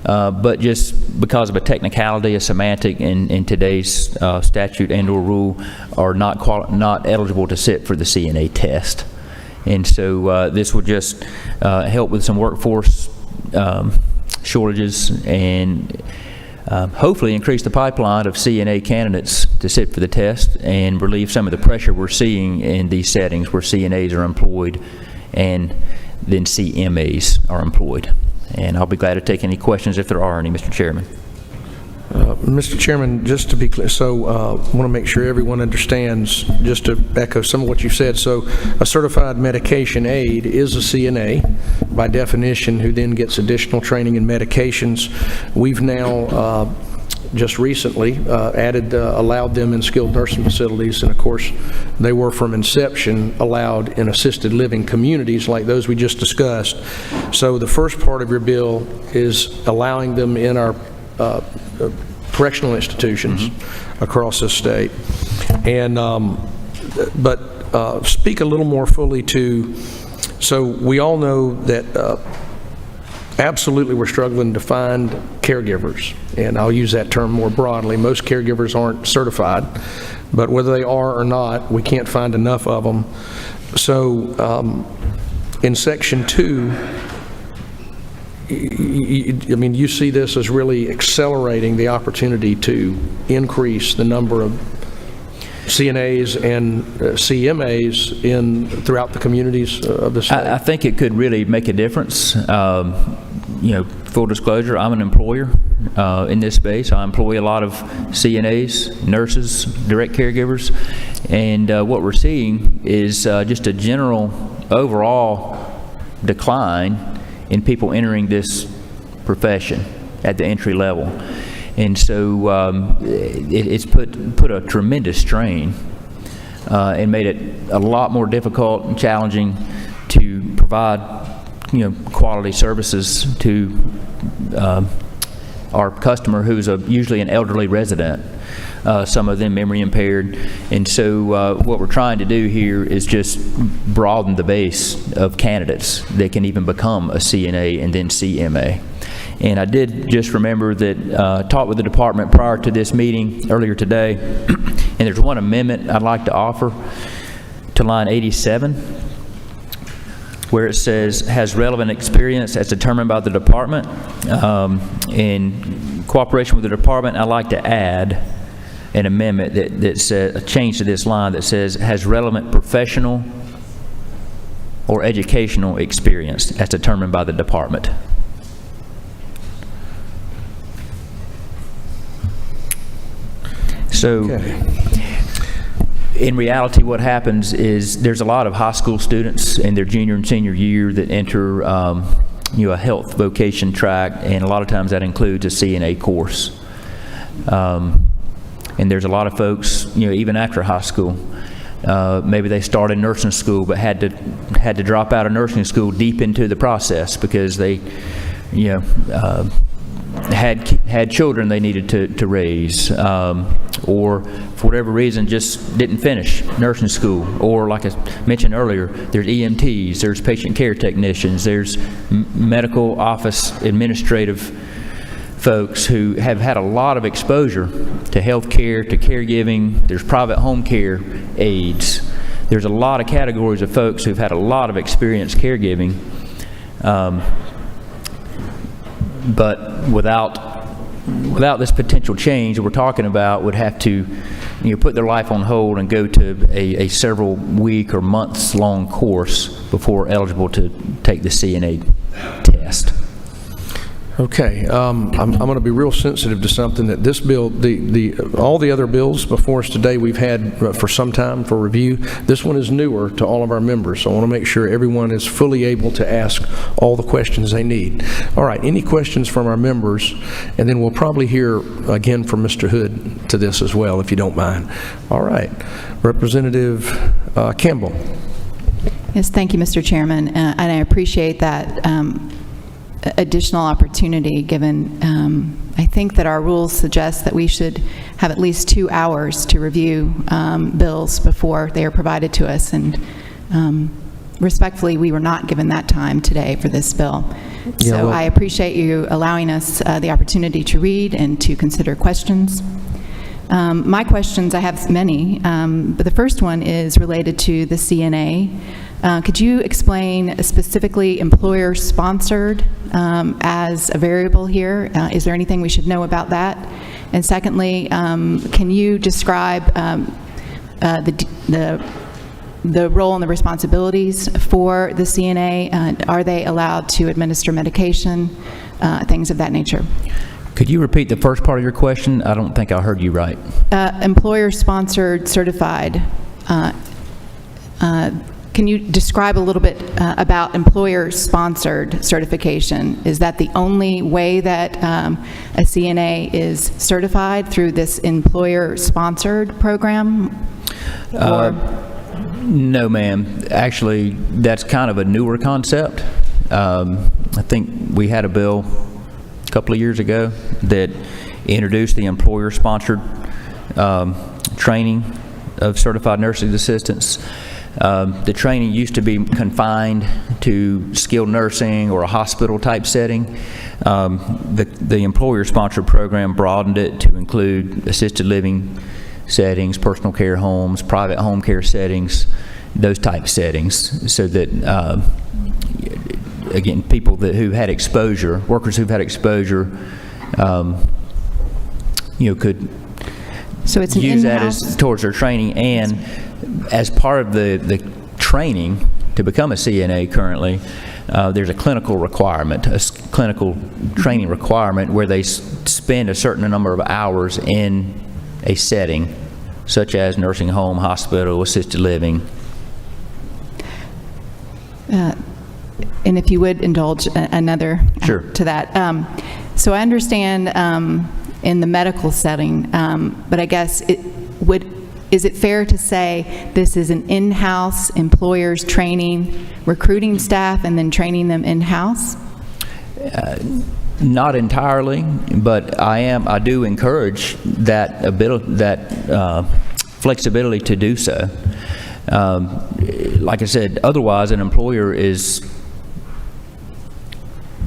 but just because of a technicality, a semantic in today's statute and/or rule, are not eligible to sit for the CNA test. And so this will just help with some workforce shortages and hopefully increase the pipeline of CNA candidates to sit for the test and relieve some of the pressure we're seeing in these settings where CNAs are employed and then CMAs are employed. And I'll be glad to take any questions if there are any, Mr. Chairman. Mr. Chairman, just to be clear, so I want to make sure everyone understands, just to echo some of what you said. So a certified medication aide is a CNA by definition who then gets additional training in medications. We've now just recently allowed them in skilled nursing facilities, and of course they were from inception allowed in assisted living communities like those we just discussed. So the first part of your bill is allowing them in our correctional institutions across the state. And but speak a little more fully to, so we all know that absolutely we're struggling to find caregivers, and I'll use that term more broadly. Most caregivers aren't certified, but whether they are or not, we can't find enough of them. So in Section 2, I mean, you see this as really accelerating the opportunity to increase the number of CNAs and CMAs throughout the communities of the state? I think it could really make a difference. You know, full disclosure, I'm an employer in this space. I employ a lot of CNAs, nurses, direct caregivers, and what we're seeing is just a general overall decline in people entering this profession at the entry level. And so it's put a tremendous strain and made it a lot more difficult and challenging to provide, you know, quality services to our customer, who's usually an elderly resident, some of them memory impaired. And so what we're trying to do here is just broaden the base of candidates that can even become a CNA and then CMA. And I did just remember that talked with the department prior to this meeting earlier today, and there's one amendment I'd like to offer to line 87, where it says, has relevant experience as determined by the department. In cooperation with the department, I'd like to add an amendment that says, a change to this line that says, has relevant professional or educational experience as determined by the department. So, in reality, what happens is there's a lot of high school students in their junior and senior year that enter you know, a health vocation track, and a lot of times that includes a CNA course. And there's a lot of folks, you know, even after high school, maybe they started nursing school but had to drop out of nursing school deep into the process because they, you know, had children they needed to raise, or for whatever reason just didn't finish nursing school, or like I mentioned earlier, there's EMTs, there's patient care technicians, there's medical office administrative folks who have had a lot of exposure to health care, to caregiving. There's private home care aides. There's a lot of categories of folks who've had a lot of experience caregiving, but without this potential change that we're talking about, would have to put their life on hold and go to a several week or months long course before eligible to take the CNA test. Okay, I'm going to be real sensitive to something that this bill, all the other bills before us today we've had for some time for review. This one is newer to all of our members, so I want to make sure everyone is fully able to ask all the questions they need. All right, any questions from our members? And then we'll probably hear again from Mr. Hood to this as well, if you don't mind. All right, Representative Campbell. Yes, thank you, Mr. Chairman, and I appreciate that additional opportunity given. I think that our rules suggest that we should have at least 2 hours to review bills before they are provided to us, and respectfully, we were not given that time today for this bill. So I appreciate you allowing us the opportunity to read and to consider questions. My questions, I have many, but the first one is related to the CNA. Could you explain specifically employer-sponsored as a variable here? Is there anything we should know about that? And secondly, can you describe the role and the responsibilities for the CNA? Are they allowed to administer medication, things of that nature? Could you repeat the first part of your question? I don't think I heard you right. Employer-sponsored certified. Can you describe a little bit about employer-sponsored certification? Is that the only way that a CNA is certified, through this employer-sponsored program? No, ma'am. Actually, that's kind of a newer concept. I think we had a bill a couple of years ago that introduced the employer-sponsored training of certified nursing assistants. The training used to be confined to skilled nursing or a hospital type setting. The employer-sponsored program broadened it to include assisted living settings, personal care homes, private home care settings, those type settings, so that again, people who had exposure, workers who've had exposure, could so it's use that as towards their training. And as part of the training to become a CNA currently, there's a clinical requirement, clinical training requirement, where they spend a certain number of hours in a setting, such as nursing home, hospital, assisted living. And if you would indulge another Sure. to that. So I understand in the medical setting, but I guess is it fair to say this is an in-house employer's training, recruiting staff, and then training them in-house? Not entirely, but I do encourage that flexibility to do so. Like I said, otherwise an employer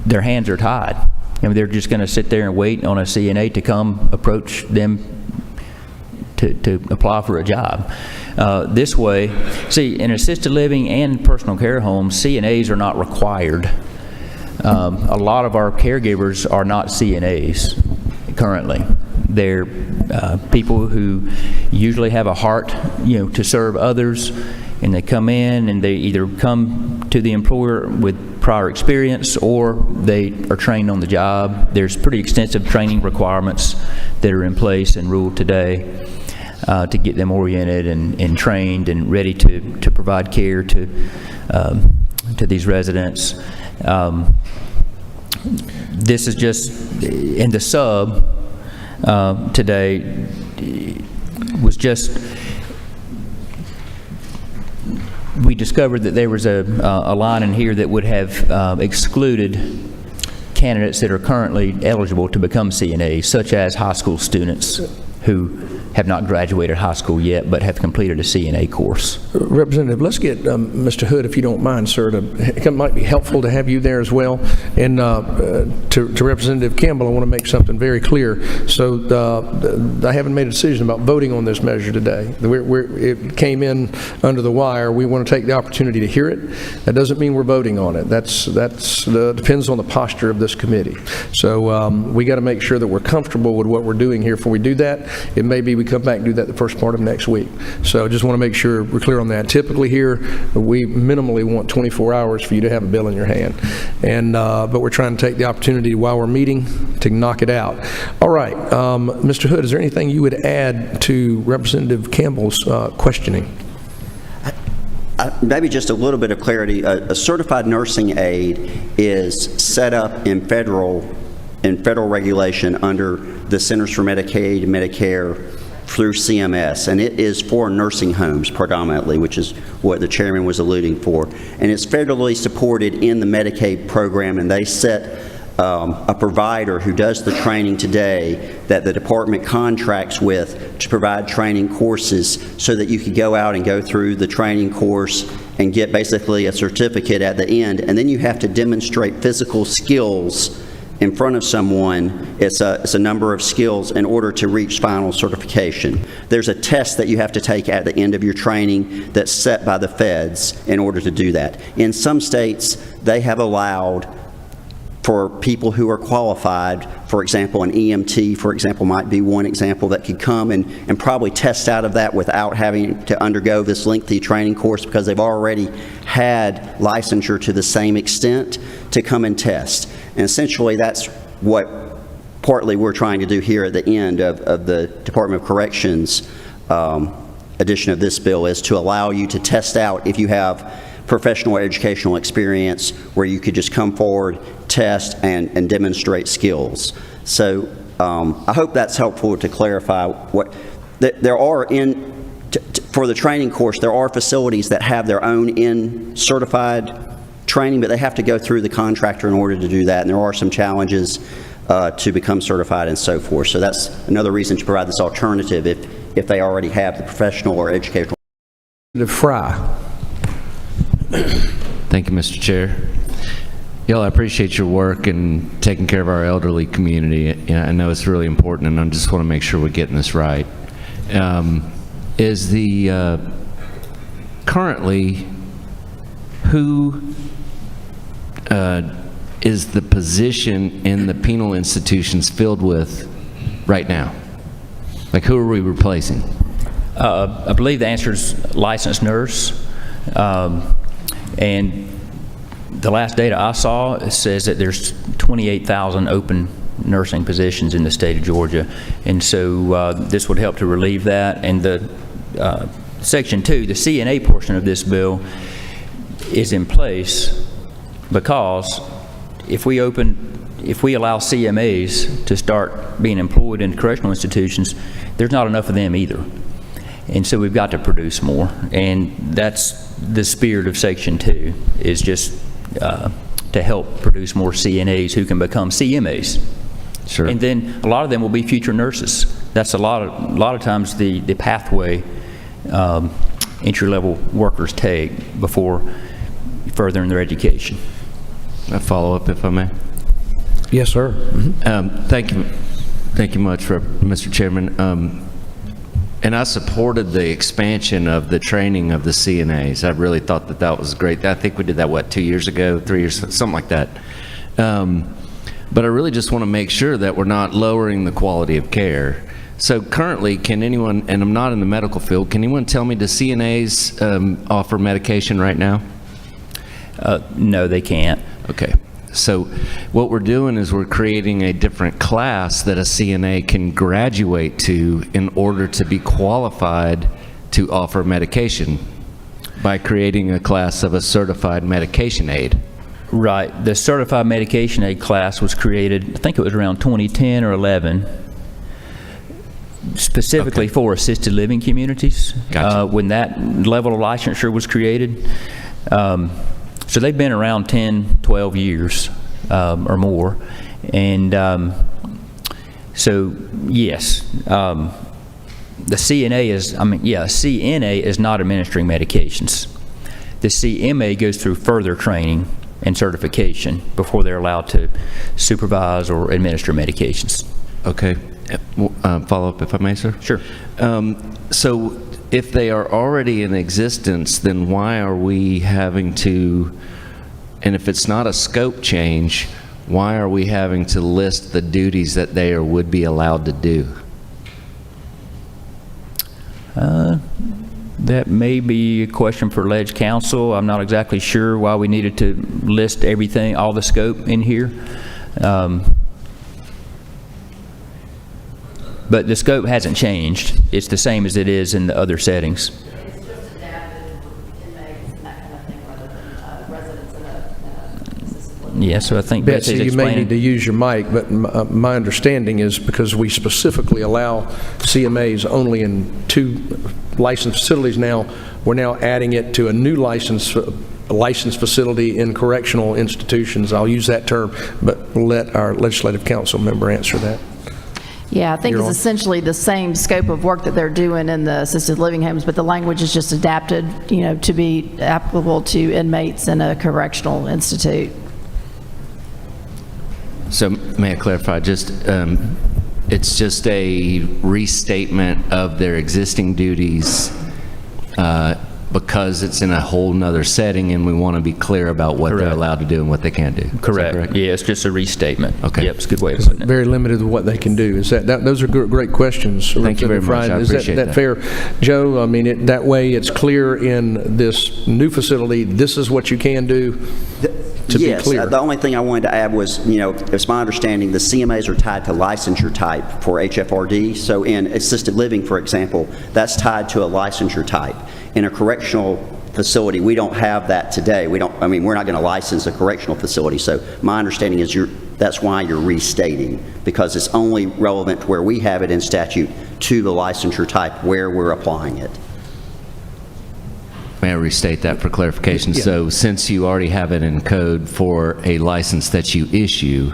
their hands are tied. I mean, they're just going to sit there and wait on a CNA to come approach them to apply for a job. This way, see, in assisted living and personal care homes, CNAs are not required. A lot of our caregivers are not CNAs currently. They're people who usually have a heart, to serve others, and they come in and they either come to the employer with prior experience or they are trained on the job. There's pretty extensive training requirements that are in place and ruled today to get them oriented and trained and ready to provide care to these residents. This is just in the sub today was just, we discovered that there was a line in here that would have excluded candidates that are currently eligible to become CNAs, such as high school students who have not graduated high school yet but have completed a CNA course. Representative, let's get Mr. Hood, if you don't mind, sir. It might be helpful to have you there as well. And to Representative Campbell, I want to make something very clear. So I haven't made a decision about voting on this measure today. It came in under the wire. We want to take the opportunity to hear it. That doesn't mean we're voting on it. That depends on the posture of this committee. So we got to make sure that we're comfortable with what we're doing here before we do that. It may be we come back and do that the first part of next week. So I just want to make sure we're clear on that. Typically here, we minimally want 24 hours for you to have a bill in your hand. And but we're trying to take the opportunity while we're meeting to knock it out. All right, Mr. Hood, is there anything you would add to Representative Campbell's questioning? Maybe just a little bit of clarity. A certified nursing aide is set up in federal regulation under the Centers for Medicaid and Medicare through CMS, and it is for nursing homes predominantly, which is what the chairman was alluding for. And it's federally supported in the Medicaid program, and they set a provider who does the training today that the department contracts with to provide training courses so that you could go out and go through the training course and get basically a certificate at the end, and then you have to demonstrate physical skills in front of someone. It's a number of skills in order to reach final certification. There's a test that you have to take at the end of your training that's set by the feds in order to do that. In some states, they have allowed for people who are qualified, for example, an EMT, for example, might be one example that could come and probably test out of that without having to undergo this lengthy training course because they've already had licensure to the same extent to come and test. And essentially, that's what partly we're trying to do here at the end of the Department of Corrections edition of this bill, is to allow you to test out if you have professional or educational experience where you could just come forward, test, and demonstrate skills. So I hope that's helpful to clarify what there are for the training course. There are facilities that have their own certified training, but they have to go through the contractor in order to do that, and there are some challenges to become certified and so forth. So that's another reason to provide this alternative if they already have the professional or educational. Fry. Thank you, Mr. Chair. Y'all, I appreciate your work and taking care of our elderly community. I know it's really important, and I just want to make sure we're getting this right. Is the currently who is the position in the penal institutions filled with right now? Like, who are we replacing? I believe the answer is licensed nurse. And the last data I saw says that there's 28,000 open nursing positions in the state of Georgia. And so this would help to relieve that. And the Section 2, the CNA portion of this bill, is in place because if we allow CMAs to start being employed in correctional institutions, there's not enough of them either. And so we've got to produce more. And that's the spirit of Section 2, is just to help produce more CNAs who can become CMAs. Sure. And then a lot of them will be future nurses. That's a lot of times the pathway entry-level workers take before furthering their education. A follow-up, if I may. Yes, sir. Mm-hmm. Thank you much, Mr. Chairman. And I supported the expansion of the training of the CNAs. I really thought that was great. I think we did that, 2 years ago, 3 years, something like that. But I really just want to make sure that we're not lowering the quality of care. So currently, can anyone, and I'm not in the medical field, can anyone tell me, do CNAs offer medication right now? No, they can't. Okay. So what we're doing is we're creating a different class that a CNA can graduate to in order to be qualified to offer medication by creating a class of a certified medication aide. Right. The certified medication aide class was created, I think it was around 2010 or 11, specifically for assisted living communities. Gotcha. When that level of licensure was created. So they've been around 10, 12 years. or more. And so, yes, the CNA is, CNA is not administering medications. The CMA goes through further training and certification before they're allowed to supervise or administer medications. Okay. Follow up, if I may, sir? Sure. So if they are already in existence, then why are we having to, and if it's not a scope change, why are we having to list the duties that they would be allowed to do? That may be a question for Ledge Council. I'm not exactly sure why we needed to list everything, all the scope in here. But the scope hasn't changed. It's the same as it is in the other settings. It's just adapted for inmates and that kind of thing rather than residents in a assisted living. Yeah, so I think Betsy, Betsy's you may need to explaining. use your mic, but my understanding is because we specifically allow CMAs only in 2 licensed facilities now, we're now adding it to a new licensed facility in correctional institutions. I'll use that term, but let our legislative council member answer that. Yeah, I think You're it's on. essentially the same scope of work that they're doing in the assisted living homes, but the language is just adapted, to be applicable to inmates in a correctional institute. So may I clarify, just, it's just a restatement of their existing duties because it's in a whole nother setting and we want to be clear about what they're Correct. allowed to do and what they can't do. Is that Correct. Yeah, it's just a restatement. Okay. Yep, it's a good way of putting it. Very limited with what they can do. Is that those are great questions. Thank you very much. I Is appreciate that that. fair? Joe, I mean, that way it's clear in this new facility, this is what you can do, to be Yes, clear. the only thing I wanted to add was, it's my understanding the CMAs are tied to licensure type for HFRD. So in assisted living, for example, that's tied to a licensure type. In a correctional facility, we don't have that today. We're not going to license a correctional facility. So my understanding is that's why you're restating, because it's only relevant to where we have it in statute to the licensure type where we're applying it. May I restate that for clarification? Yeah. So since you already have it in code for a license that you issue,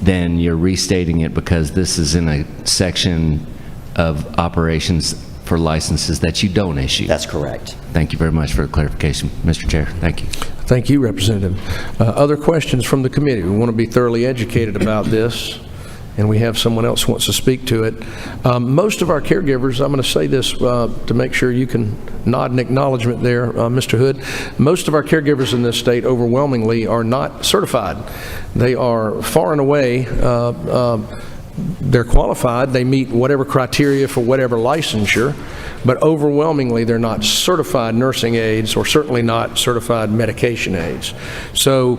then you're restating it because this is in a section of operations for licenses that you don't issue. That's correct. Thank you very much for the clarification, Mr. Chair. Thank you. Thank you, Representative. Other questions from the committee? We want to be thoroughly educated about this, and we have someone else who wants to speak to it. Most of our caregivers, I'm going to say this to make sure you can nod in acknowledgement there, Mr. Hood. Most of our caregivers in this state overwhelmingly are not certified. They are far and away they're qualified, they meet whatever criteria for whatever licensure, but overwhelmingly they're not certified nursing aides or certainly not certified medication aides. So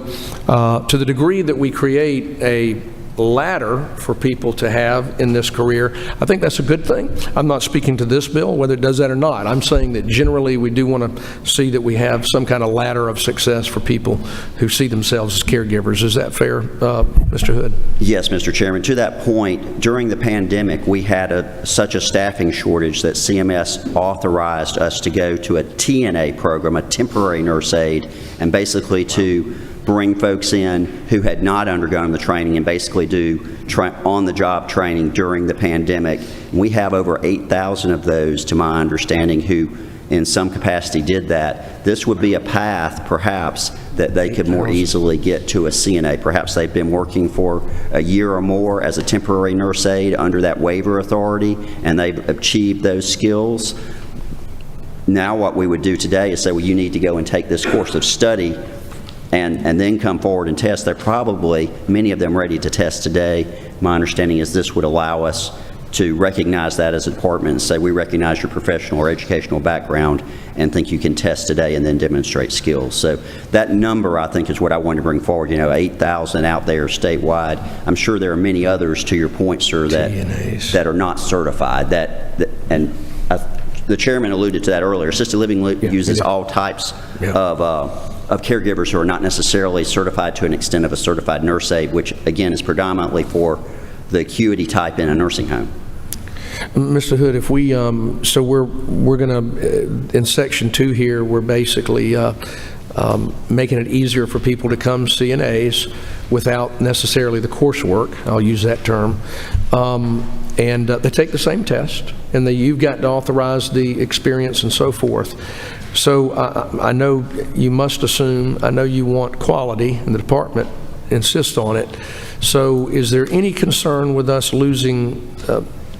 to the degree that we create a ladder for people to have in this career, I think that's a good thing. I'm not speaking to this bill, whether it does that or not. I'm saying that generally we do want to see that we have some kind of ladder of success for people who see themselves as caregivers. Is that fair, Mr. Hood? Yes, Mr. Chairman. To that point, during the pandemic, we had such a staffing shortage that CMS authorized us to go to a TNA program, a temporary nurse aide, and basically to bring folks in who had not undergone the training and basically do on-the-job training during the pandemic. We have over 8,000 of those, to my understanding, who in some capacity did that. This would be a path, perhaps, that they could more easily get to a CNA. Perhaps they've been working for a year or more as a temporary nurse aide under that waiver authority, and they've achieved those skills. Now what we would do today is say, well, you need to go and take this course of study and then come forward and test. They're probably, many of them, ready to test today. My understanding is this would allow us to recognize that as a department and say, we recognize your professional or educational background and think you can test today and then demonstrate skills. So that number, I think, is what I wanted to bring forward, 8,000 out there statewide. I'm sure there are many others, to your point, sir, that are not certified. The chairman alluded to that earlier. Assisted living uses all types of caregivers who are not necessarily certified to an extent of a certified nurse aide, which again is predominantly for the acuity type in a nursing home. Mr. Hood, if we, so we're going to, in section 2 here, we're basically making it easier for people to come CNAs. without necessarily the coursework, I'll use that term, and they take the same test, and you've got to authorize the experience and so forth. So I know you must assume, I know you want quality, and the department insists on it. So is there any concern with us losing,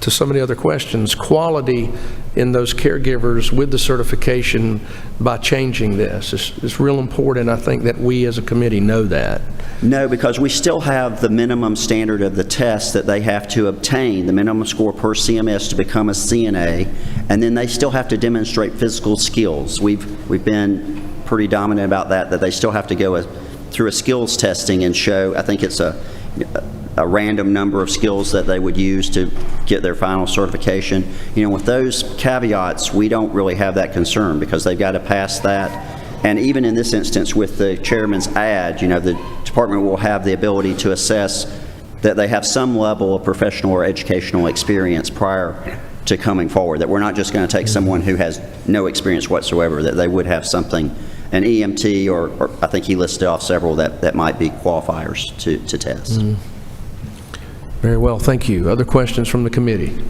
to some of the other questions, quality in those caregivers with the certification by changing this? It's real important, I think, that we as a committee know that. No, because we still have the minimum standard of the test that they have to obtain, the minimum score per CMS to become a CNA, and then they still have to demonstrate physical skills. We've been pretty dominant about that they still have to go through a skills testing and show, I think it's a random number of skills that they would use to get their final certification. With those caveats, we don't really have that concern because they've got to pass that. And even in this instance with the chairman's ad, the department will have the ability to assess that they have some level of professional or educational experience prior to coming forward, that we're not just going to take someone who has no experience whatsoever, that they would have something, an EMT, or I think he listed off several that might be qualifiers to test. Very well, thank you. Other questions from the committee?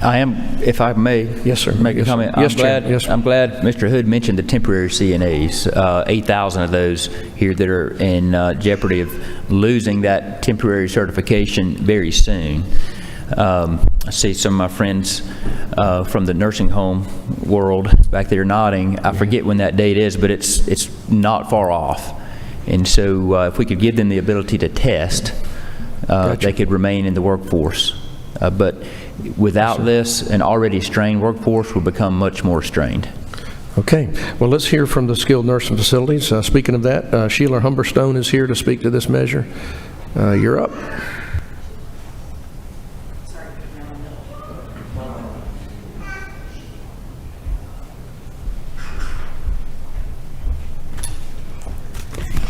I am, if I may. Yes, sir. Make a Yes, comment. sir. Yes, Chair. Yes, sir. I'm glad Mr. Hood mentioned the temporary CNAs. 8,000 of those here that are in jeopardy of losing that temporary certification very soon. I see some of my friends from the nursing home world back there nodding. I forget when that date is, but it's not far off. And so if we could give them the ability to test, they could remain in the workforce. But without this, an already strained workforce will become much more strained. Okay. Well, let's hear from the skilled nursing facilities. Speaking of that, Sheila Humberstone is here to speak to this measure. You're up.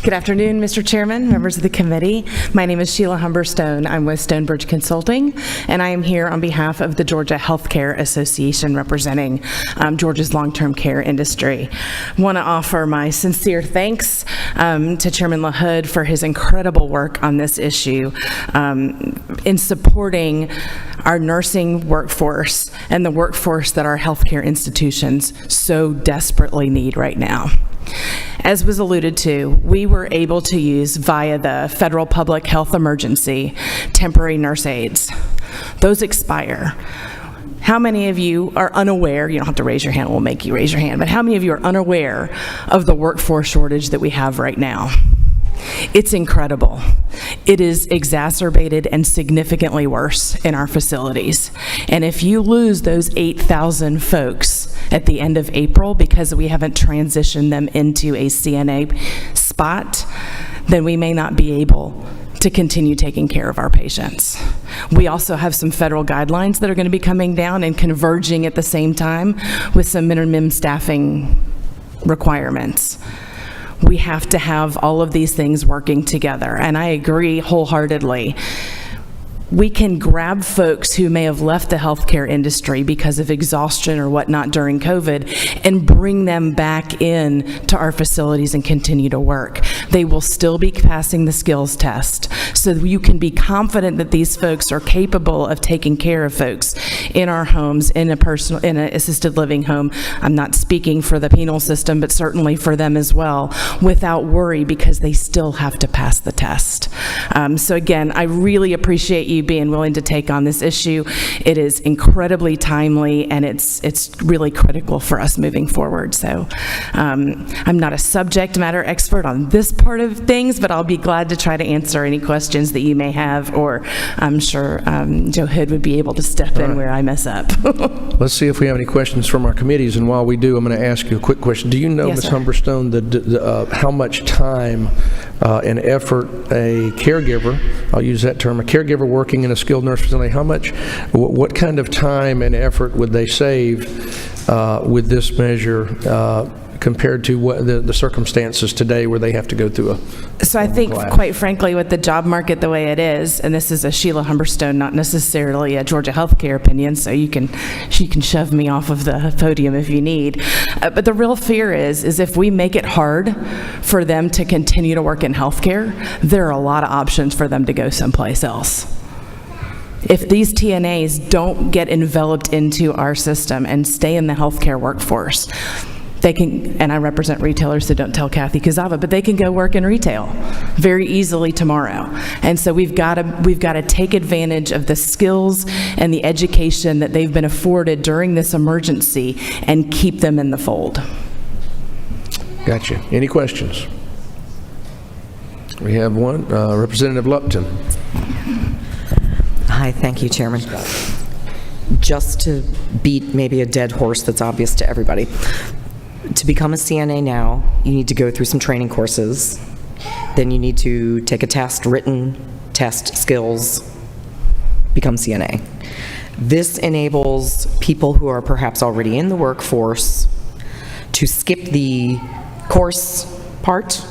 Good afternoon, Mr. Chairman, members of the committee. My name is Sheila Humberstone. I'm with Stonebridge Consulting, and I am here on behalf of the Georgia Healthcare Association representing Georgia's long-term care industry. I want to offer my sincere thanks to Chairman LaHood for his incredible work on this issue in supporting our nursing workforce and the workforce that our healthcare institutions so desperately need right now. As was alluded to, we were able to use via the federal public health emergency temporary nurse aides. Those expire. How many of you are unaware, you don't have to raise your hand, we'll make you raise your hand, but how many of you are unaware of the workforce shortage that we have right now? It's incredible. It is exacerbated and significantly worse in our facilities. And if you lose those 8,000 folks at the end of April because we haven't transitioned them into a CNA spot, then we may not be able to continue taking care of our patients. We also have some federal guidelines that are going to be coming down and converging at the same time with some minimum staffing requirements. We have to have all of these things working together, and I agree wholeheartedly. We can grab folks who may have left the healthcare industry because of exhaustion or whatnot during COVID and bring them back in to our facilities and continue to work. They will still be passing the skills test, so you can be confident that these folks are capable of taking care of folks in our homes, in an assisted living home. I'm not speaking for the penal system, but certainly for them as well, without worry, because they still have to pass the test. So again, I really appreciate you being willing to take on this issue. It is incredibly timely, and it's really critical for us moving forward. So I'm not a subject matter expert on this part of things, but I'll be glad to try to answer any questions that you may have, or I'm sure Joe Hood would be able to step in where I mess up. Let's see if we have any questions from our committees, and while we do, I'm going to ask you a quick question. Do you know, Yes, Ms. sir. Humberstone, how much time and effort a caregiver, I'll use that term, a caregiver working in a skilled nurse facility, what kind of time and effort would they save with this measure compared to what the circumstances today where they have to go through a So I think, class? quite frankly, with the job market the way it is, and this is a Sheila Humberstone, not necessarily a Georgia Healthcare opinion, so she can shove me off of the podium if you need. But the real fear is if we make it hard for them to continue to work in healthcare, there are a lot of options for them to go someplace else. If these TNAs don't get enveloped into our system and stay in the healthcare workforce, they can, and I represent retailers, so don't tell Kathy Kazava, but they can go work in retail very easily tomorrow. And so we've got to take advantage of the skills and the education that they've been afforded during this emergency and keep them in the fold. Gotcha. Any questions? We have one. Representative Lupton. Hi, thank you, Chairman. Just to beat maybe a dead horse that's obvious to everybody, to become a CNA now, you need to go through some training courses. Then you need to take a test, written test, skills, become CNA. This enables people who are perhaps already in the workforce to skip the course part,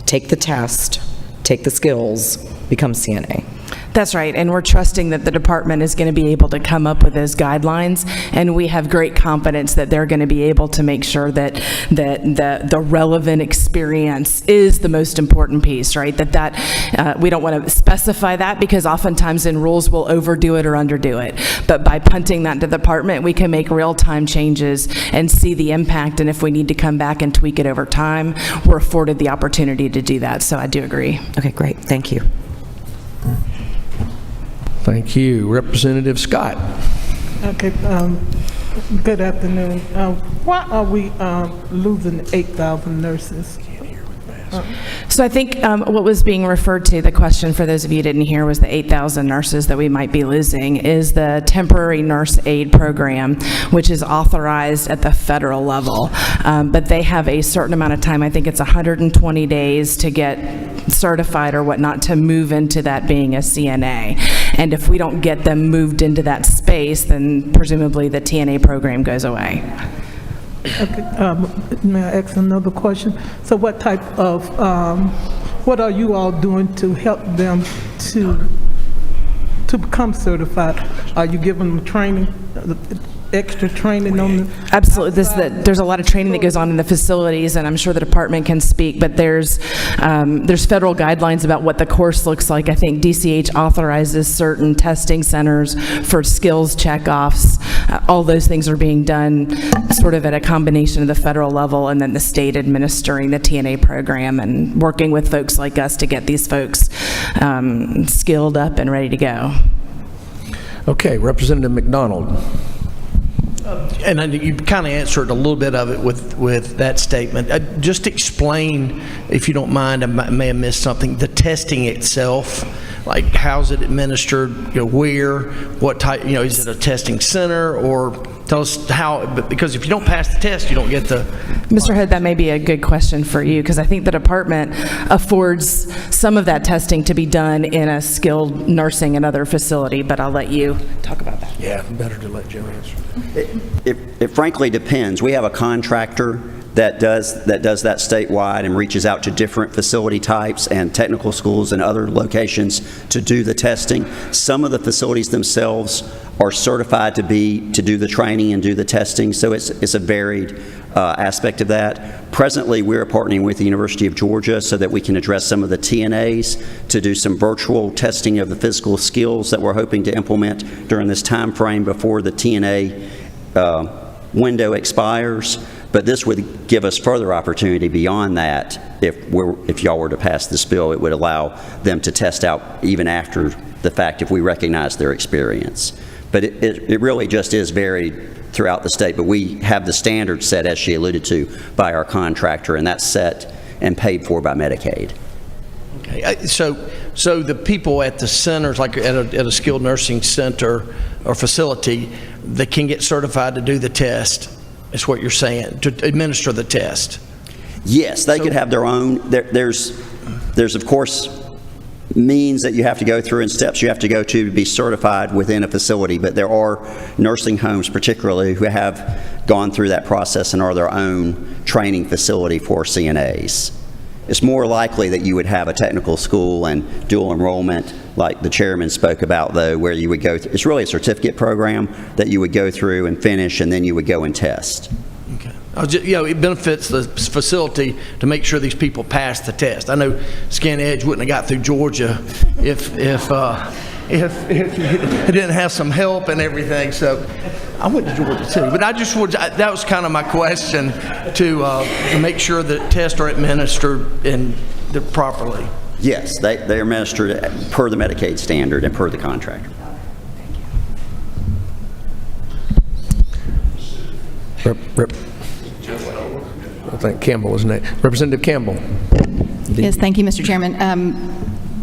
take the test, take the skills, become CNA. That's right, and we're trusting that the department is going to be able to come up with those guidelines, and we have great confidence that they're going to be able to make sure that the relevant experience is the most important piece, right? That we don't want to specify that because oftentimes in rules we'll overdo it or underdo it. But by punting that to the department, we can make real-time changes and see the impact, and if we need to come back and tweak it over time, we're afforded the opportunity to do that, so I do agree. Okay, great, thank you. Thank you. Representative Scott. Okay, good afternoon. Why are we losing 8,000 nurses? So I think what was being referred to, the question for those of you who didn't hear, was the 8,000 nurses that we might be losing, is the temporary nurse aid program, which is authorized at the federal level. But they have a certain amount of time, I think it's 120 days to get certified or whatnot to move into that being a CNA. And if we don't get them moved into that space, then presumably the TNA program goes away. Okay, may I ask another question? So what type of, what are you all doing to help them to become certified? Are you giving them training, extra training on the? Absolutely. There's a lot of training that goes on in the facilities, and I'm sure the department can speak, but there's federal guidelines about what the course looks like. I think DCH authorizes certain testing centers for skills checkoffs. All those things are being done sort of at a combination of the federal level and then the state administering the TNA program and working with folks like us to get these folks skilled up and ready to go. Okay, Representative McDonald. And you kind of answered a little bit of it with that statement. Just explain, if you don't mind, I may have missed something, the testing itself, like how's it administered, where, what type, is it a testing center, or tell us how, because if you don't pass the test, you don't get the... Mr. Hood, that may be a good question for you, because I think the department affords some of that testing to be done in a skilled nursing and other facility, but I'll let you talk about that. Yeah, better to let Joe answer. It frankly depends. We have a contractor that does that statewide and reaches out to different facility types and technical schools and other locations to do the testing. Some of the facilities themselves are certified to do the training and do the testing, so it's a varied aspect of that. Presently, we're partnering with the University of Georgia so that we can address some of the TNAs to do some virtual testing of the physical skills that we're hoping to implement during this time frame before the TNA window expires. But this would give us further opportunity beyond that. If y'all were to pass this bill, it would allow them to test out even after the fact if we recognize their experience. But it really just is varied throughout the state. But we have the standards set, as she alluded to, by our contractor, and that's set and paid for by Medicaid. Okay, so the people at the centers, like at a skilled nursing center or facility, they can get certified to do the test, is what you're saying, to administer the test? Yes, they could have their own. There's of course means that you have to go through and steps you have to go to be certified within a facility, but there are nursing homes particularly who have gone through that process and are their own training facility for CNAs. It's more likely that you would have a technical school and dual enrollment like the chairman spoke about, though, where you would go through. It's really a certificate program that you would go through and finish, and then you would go and test. Okay. It benefits the facility to make sure these people pass the test. I know ScanEdge wouldn't have got through Georgia if it didn't have some help and everything. So I went to Georgia too, but that was kind of my question to make sure that tests are administered properly. Yes, they are administered per the Medicaid standard and per the contract. I think Campbell was next. Representative Campbell. Yes, thank you, Mr. Chairman.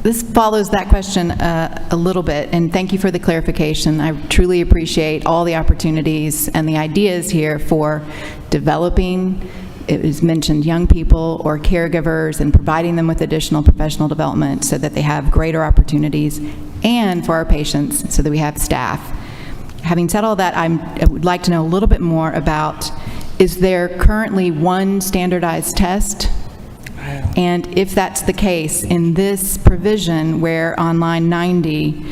This follows that question a little bit, and thank you for the clarification. I truly appreciate all the opportunities and the ideas here for developing, it was mentioned, young people or caregivers, and providing them with additional professional development so that they have greater opportunities, and for our patients so that we have staff. Having said all that, I would like to know a little bit more about, is there currently one standardized test? And if that's the case, in this provision where on line 90,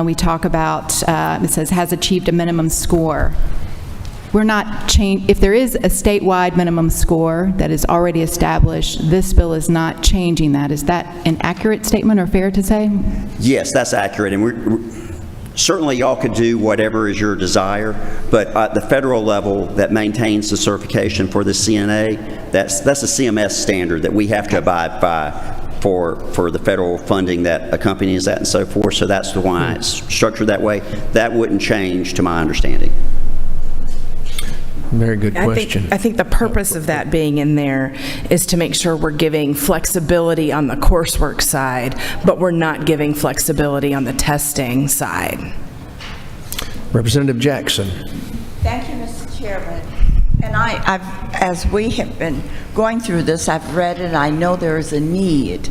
we talk about, it says, has achieved a minimum score. We're not if there is a statewide minimum score that is already established, this bill is not changing that. Is that an accurate statement or fair to say? Yes, that's accurate. And certainly y'all could do whatever is your desire, but at the federal level that maintains the certification for the CNA, that's a CMS standard that we have to abide by for the federal funding that accompanies that and so forth. So that's why it's structured that way. That wouldn't change to my understanding. Very good question. I think the purpose of that being in there is to make sure we're giving flexibility on the coursework side, but we're not giving flexibility on the testing side. Representative Jackson. Thank you, Mr. Chairman. And as we have been going through this, I've read it. I know there is a need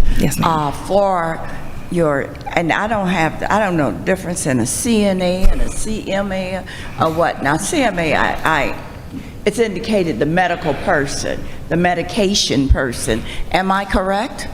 for and I don't know the difference in a CNA and a CMA or what. Now, CMA, it's indicated the medical person, the medication person. Am I correct?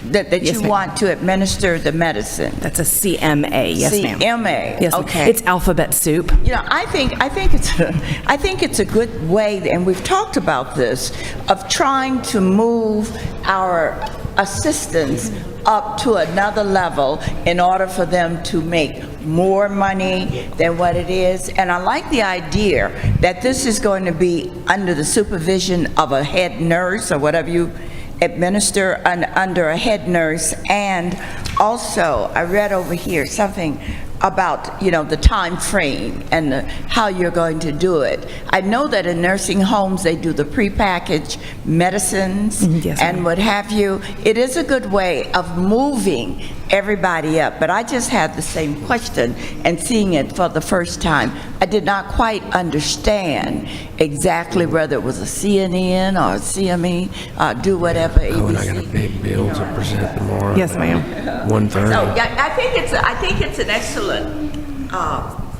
That yes, you want to administer the medicine. That's a CMA, yes, ma'am. CMA, yes, okay. It's alphabet soup. You know, I think it's a good way, and we've talked about this, of trying to move our assistants up to another level in order for them to make more money than what it is. And I like the idea that this is going to be under the supervision of a head nurse or whatever you administer under a head nurse. And also, I read over here something about, the time frame and how you're going to do it. I know that in nursing homes they do the prepackaged medicines and what have you. It is a good way of moving everybody up, but I just had the same question, and seeing it for the first time, I did not quite understand exactly whether it was a CNN or a CME, do whatever. Oh, and I got a big bill to present tomorrow. Yes, ma'am. 1:30. So I think it's an excellent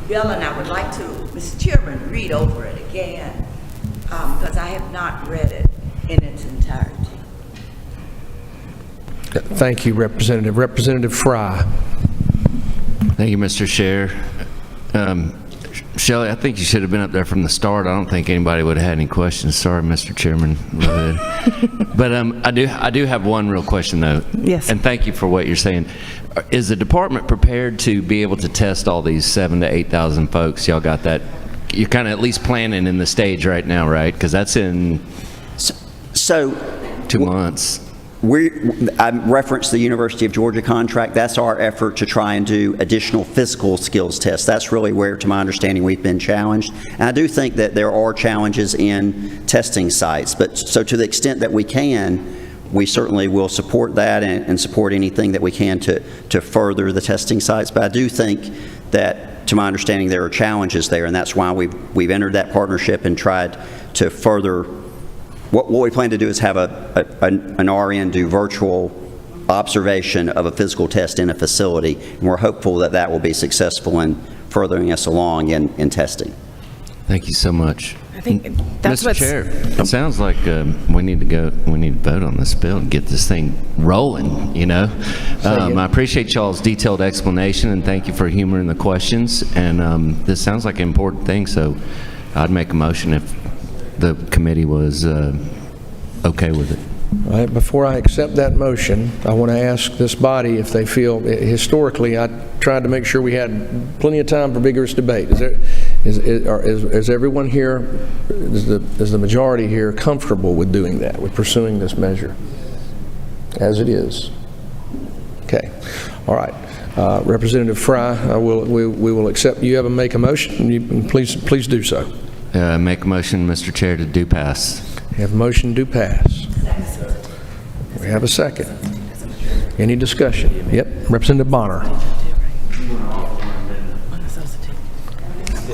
bill, and I would like to, Mr. Chairman, read over it again because I have not read it in its entirety. Thank you, Representative. Representative Fry. Thank you, Mr. Chair. Shelley, I think you should have been up there from the start. I don't think anybody would have had any questions. Sorry, Mr. Chairman. But I do have one real question, though. Yes. And thank you for what you're saying. Is the department prepared to be able to test all these 7,000 to 8,000 folks? Y'all got that? You're kind of at least planning in the stage right now, right? Because that's in 2 months. I referenced the University of Georgia contract. That's our effort to try and do additional physical skills tests. That's really where, to my understanding, we've been challenged. And I do think that there are challenges in testing sites. But so to the extent that we can, we certainly will support that and support anything that we can to further the testing sites. But I do think that, to my understanding, there are challenges there, and that's why we've entered that partnership and tried to further. What we plan to do is have an RN do virtual observation of a physical test in a facility, and we're hopeful that that will be successful in furthering us along in testing. Thank you so much. I think that's Mr. what's... Chair, it sounds like we need to vote on this bill and get this thing rolling, you know? I appreciate y'all's detailed explanation, and thank you for humoring the questions. And this sounds like an important thing, so I'd make a motion if the committee was okay with it. All right, before I accept that motion, I want to ask this body if they feel, historically, I tried to make sure we had plenty of time for vigorous debate. Is everyone here, is the majority here comfortable with doing that, with pursuing this measure as it is? Okay, all right. Representative Fry, we will accept, you have a make a motion, please do so. Make a motion, Mr. Chair, to do pass. You have a motion do pass. We have a second. Any discussion? Yep, Representative Bonner.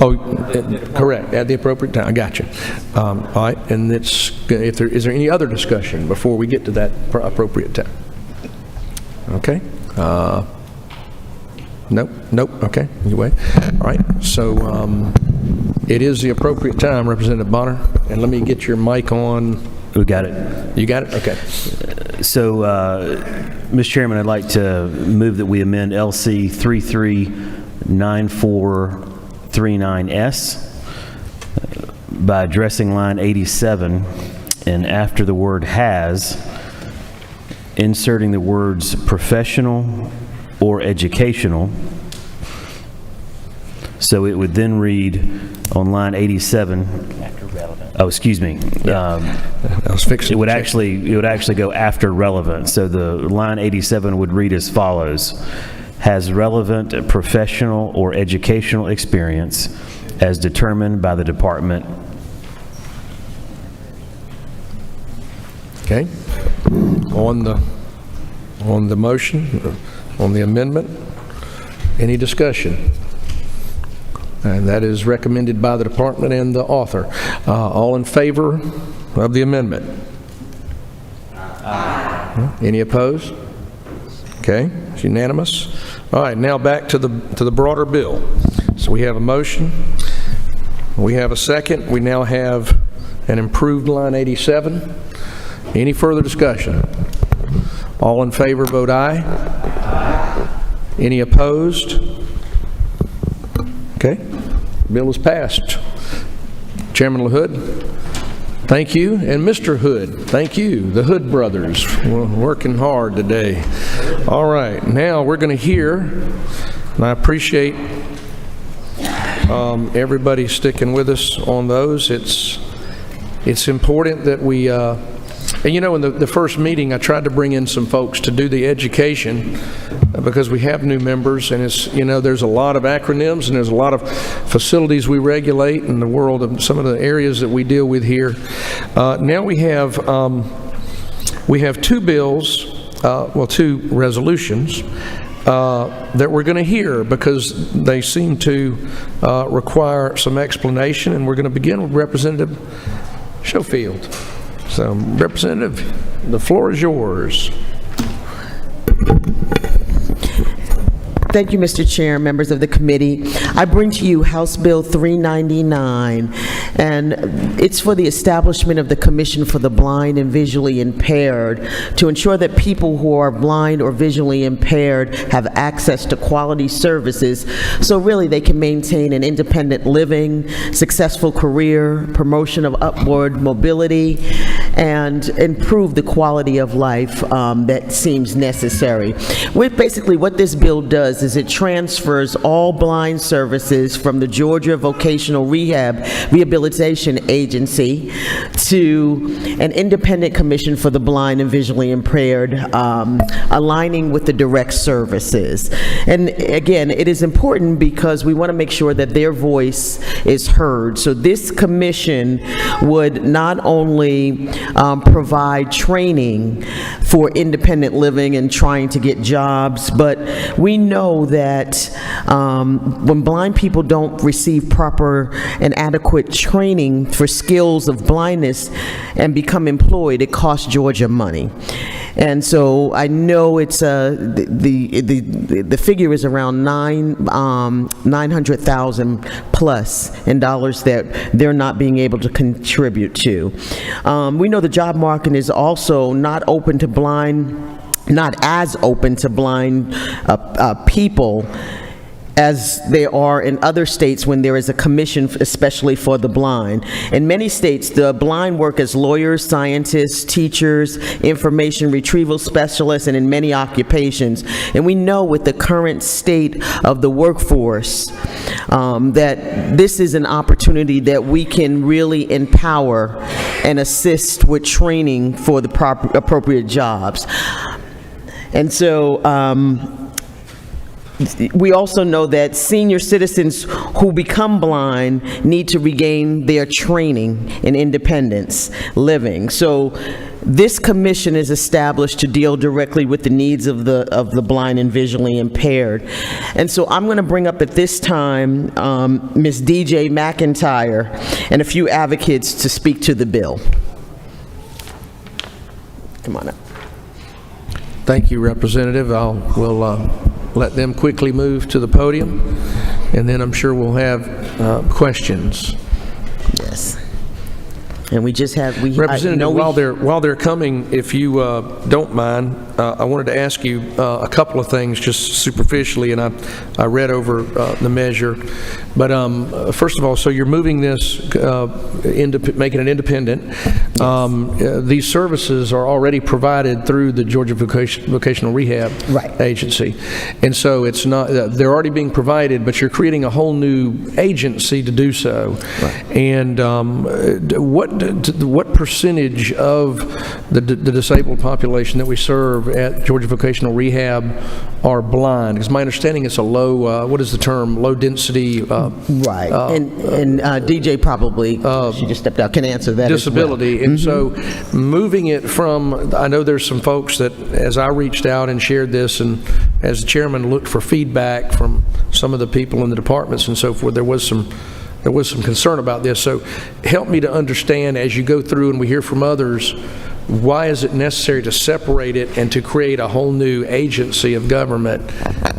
Oh, correct, at the appropriate time, I got you. All right, and is there any other discussion before we get to that appropriate time? Okay. Nope, okay, anyway. All right, so it is the appropriate time, Representative Bonner, and let me get your mic on. We got it. You got it? Okay. So, Mr. Chairman, I'd like to move that we amend LC 339439S by addressing line 87, and after the word has, inserting the words professional or educational. So it would then read on line 87. Oh, excuse me. I was fixing. It would actually go after relevant. So the line 87 would read as follows: has relevant professional or educational experience as determined by the department. Okay. On the motion, on the amendment, any discussion? And that is recommended by the department and the author. All in favor of the amendment? Aye. Any opposed? Okay, it's unanimous. All right, now back to the broader bill. So we have a motion. We have a second. We now have an improved line 87. Any further discussion? All in favor, vote aye. Aye. Any opposed? Okay, bill is passed. Chairman LaHood, thank you, and Mr. Hood, thank you. The Hood brothers, we're working hard today. All right, now we're going to hear, and I appreciate everybody sticking with us on those. It's important that we, and you know, in the first meeting, I tried to bring in some folks to do the education because we have new members, and it's, you know, there's a lot of acronyms and there's a lot of facilities we regulate in the world of some of the areas that we deal with here. Now we have two bills, two resolutions that we're going to hear because they seem to require some explanation, and we're going to begin with Representative Schofield. So, Representative, the floor is yours. Thank you, Mr. Chair, members of the committee. I bring to you House Bill 399, and it's for the establishment of the Commission for the Blind and Visually Impaired to ensure that people who are blind or visually impaired have access to quality services so really they can maintain an independent living, successful career, promotion of upward mobility, and improve the quality of life that seems necessary. Basically, what this bill does is it transfers all blind services from the Georgia Vocational Rehabilitation Agency to an independent commission for the blind and visually impaired, aligning with the direct services. And again, it is important because we want to make sure that their voice is heard. So this commission would not only provide training for independent living and trying to get jobs, but we know that when blind people don't receive proper and adequate training for skills of blindness and become employed, it costs Georgia money. And so I know it's the figure is around 900,000 plus in dollars that they're not being able to contribute to. We know the job market is also not as open to blind people as they are in other states when there is a commission especially for the blind. In many states, the blind work as lawyers, scientists, teachers, information retrieval specialists, and in many occupations. And we know with the current state of the workforce that this is an opportunity that we can really empower and assist with training for the appropriate jobs. And so, we also know that senior citizens who become blind need to regain their training in independence living. So this commission is established to deal directly with the needs of the blind and visually impaired. And so I'm going to bring up at this time Ms. DJ McIntyre and a few advocates to speak to the bill. Come on up. Thank you, Representative. We'll let them quickly move to the podium, and then I'm sure we'll have questions. Yes. And we just have, Representative, while they're coming, if you don't mind, I wanted to ask you a couple of things just superficially, and I read over the measure. But first of all, so you're moving this, making it independent. These services are already provided through the Georgia Vocational Rehab Agency. And so it's not, they're already being provided, but you're creating a whole new agency to do so. Right. And what percentage of the disabled population that we serve at Georgia Vocational Rehab are blind? Because my understanding it's a low, what is the term, low density? Right, and DJ probably, she just stepped out, can answer that disability. As well. And so moving it from, I know there's some folks that, as I reached out and shared this, and as the chairman looked for feedback from some of the people in the departments and so forth, there was some concern about this. So help me to understand as you go through and we hear from others, why is it necessary to separate it and to create a whole new agency of government?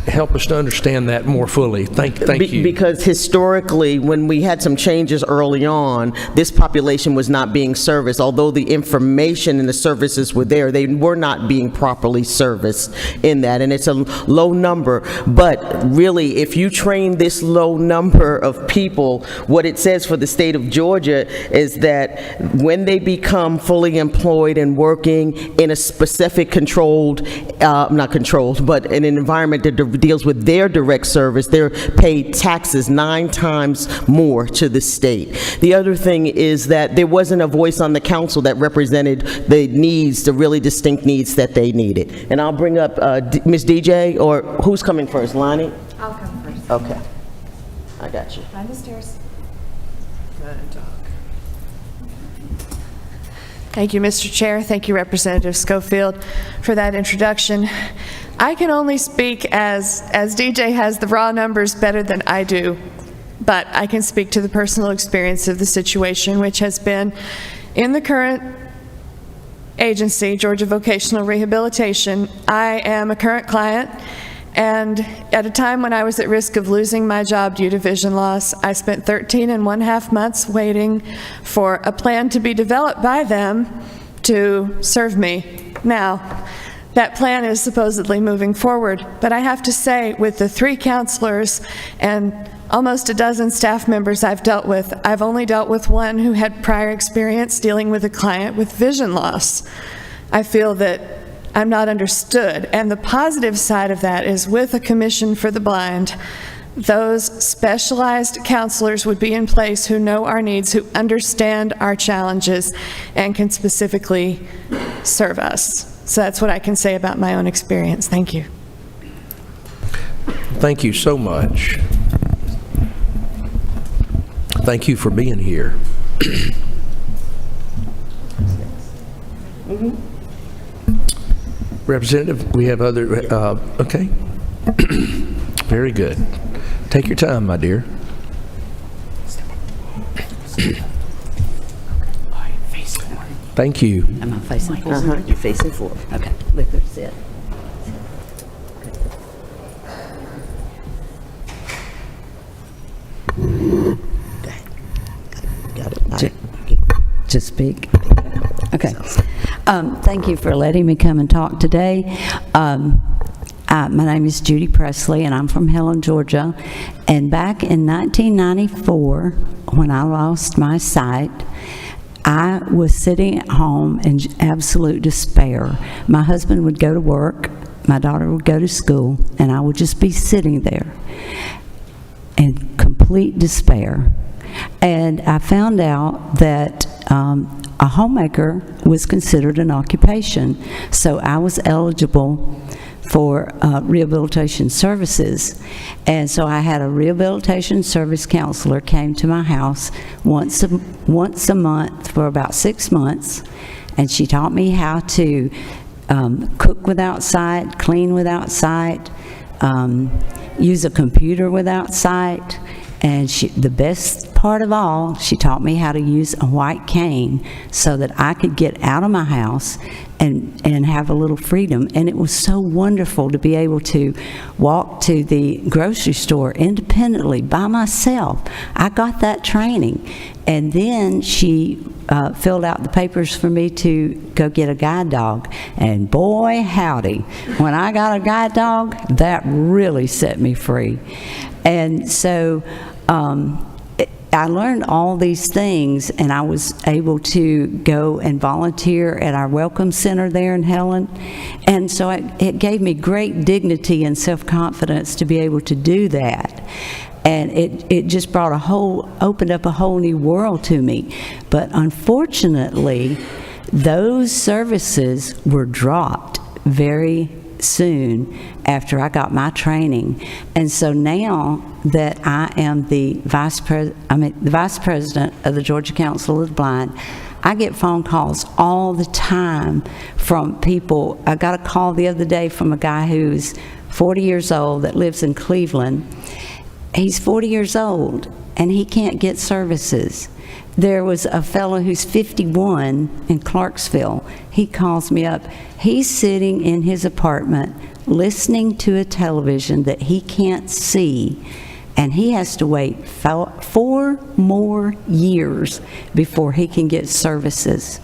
Help us to understand that more fully. Thank you. Because historically, when we had some changes early on, this population was not being serviced. Although the information and the services were there, they were not being properly serviced in that. And it's a low number. But really, if you train this low number of people, what it says for the state of Georgia is that when they become fully employed and working in a specific not controlled, but in an environment that deals with their direct service, they're paid taxes 9 times more to the state. The other thing is that there wasn't a voice on the council that represented the needs, the really distinct needs that they needed. And I'll bring up Ms. DJ, or who's coming first, Lonnie? I'll come first. Okay, I got you. Find the stairs. Thank you, Mr. Chair. Thank you, Representative Schofield, for that introduction. I can only speak as DJ has the raw numbers better than I do, but I can speak to the personal experience of the situation, which has been in the current agency, Georgia Vocational Rehabilitation. I am a current client, and at a time when I was at risk of losing my job due to vision loss, I spent 13.5 months waiting for a plan to be developed by them to serve me. Now, that plan is supposedly moving forward, but I have to say, with the 3 counselors and almost a dozen staff members I've dealt with, I've only dealt with one who had prior experience dealing with a client with vision loss. I feel that I'm not understood, and the positive side of that is with a commission for the blind, those specialized counselors would be in place who know our needs, who understand our challenges, and can specifically serve us. So that's what I can say about my own experience. Thank you. Thank you so much. Thank you for being here. Representative, we have other, okay. Very good. Take your time, my dear. Thank you. Am I facing forward? You're facing forward. Okay, look, there's it. You're facing forward. Okay, look, there's it. Got it. To speak. Okay. Thank you for letting me come and talk today. My name is Judy Presley, and I'm from Helen, Georgia. And back in 1994, when I lost my sight, I was sitting at home in absolute despair. My husband would go to work, my daughter would go to school, and I would just be sitting there in complete despair. And I found out that a homemaker was considered an occupation, so I was eligible for rehabilitation services. And so I had a rehabilitation service counselor came to my house once a month for about 6 months, and she taught me how to cook without sight, clean without sight, use a computer without sight, and the best part of all, she taught me how to use a white cane so that I could get out of my house and have a little freedom. And it was so wonderful to be able to walk to the grocery store independently by myself. I got that training. And then she filled out the papers for me to go get a guide dog. And boy, howdy, when I got a guide dog, that really set me free. And so I learned all these things, and I was able to go and volunteer at our Welcome Center there in Helen. And so it gave me great dignity and self-confidence to be able to do that. And it just opened up a whole new world to me. But unfortunately, those services were dropped very soon after I got my training. And so now that I am the vice president of the Georgia Council of the Blind, I get phone calls all the time from people. I got a call the other day from a guy who's 40 years old that lives in Cleveland. He's 40 years old and he can't get services. There was a fellow who's 51 in Clarksville. He calls me up. He's sitting in his apartment listening to a television that he can't see, and he has to wait 4 more years before he can get services.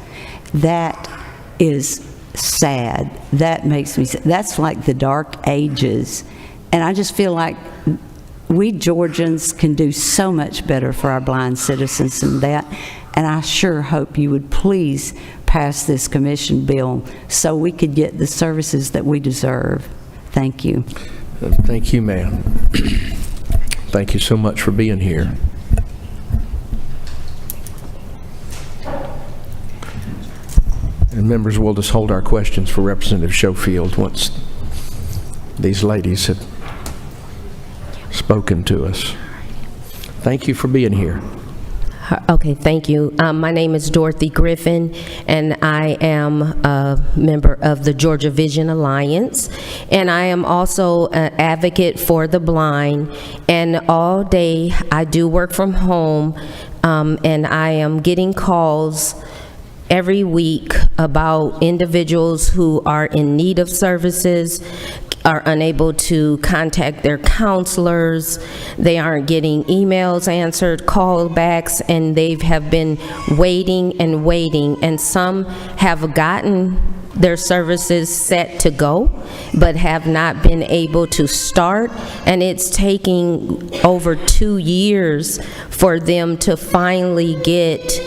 That is sad. That makes me sad. That's like the dark ages. And I just feel like we Georgians can do so much better for our blind citizens than that, and I sure hope you would please pass this commission bill so we could get the services that we deserve. Thank you. Thank you, ma'am. Thank you so much for being here. And members, we'll just hold our questions for Representative Schofield once these ladies have spoken to us. Thank you for being here. Okay, thank you. My name is Dorothy Griffin, and I am a member of the Georgia Vision Alliance, and I am also an advocate for the blind. And all day I do work from home, and I am getting calls every week about individuals who are in need of services, are unable to contact their counselors, they aren't getting emails answered, callbacks, and they have been waiting and waiting, and some have gotten their services set to go, but have not been able to start, and it's taking over 2 years for them to finally get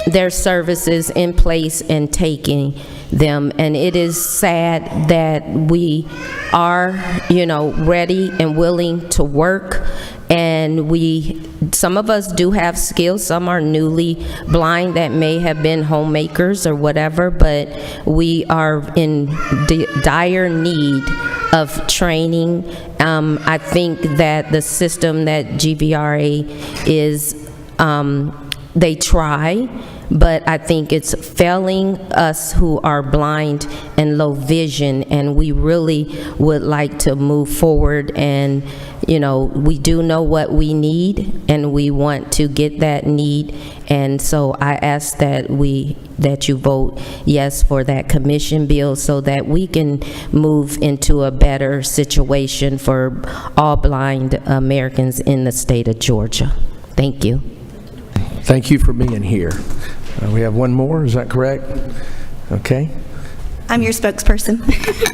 their services in place and taking them. And it is sad that we are, ready and willing to work, and some of us do have skills. Some are newly blind that may have been homemakers or whatever, but we are in dire need of training. I think that the system that GVRA is, they try, but I think it's failing us who are blind and low vision, and we really would like to move forward. And you know, we do know what we need, and we want to get that need. And so I ask that you vote yes for that commission bill so that we can move into a better situation for all blind Americans in the state of Georgia. Thank you. Thank you for being here. We have one more, is that correct? Okay. I'm your spokesperson.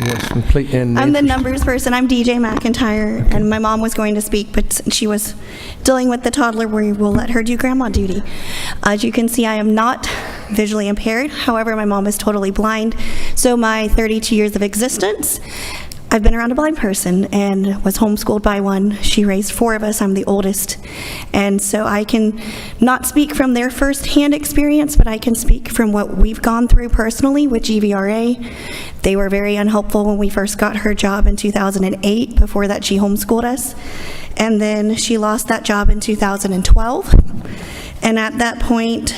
Yes, complete. And I'm the numbers person. I'm DJ McIntyre, and my mom was going to speak, but she was dealing with the toddler. We will let her do grandma duty. As you can see, I am not visually impaired. However, my mom is totally blind. So my 32 years of existence, I've been around a blind person and was homeschooled by one. She raised 4 of us. I'm the oldest. And so I can not speak from their firsthand experience, but I can speak from what we've gone through personally with GVRA. They were very unhelpful when we first got her job in 2008. Before that, she homeschooled us. And then she lost that job in 2012. And at that point,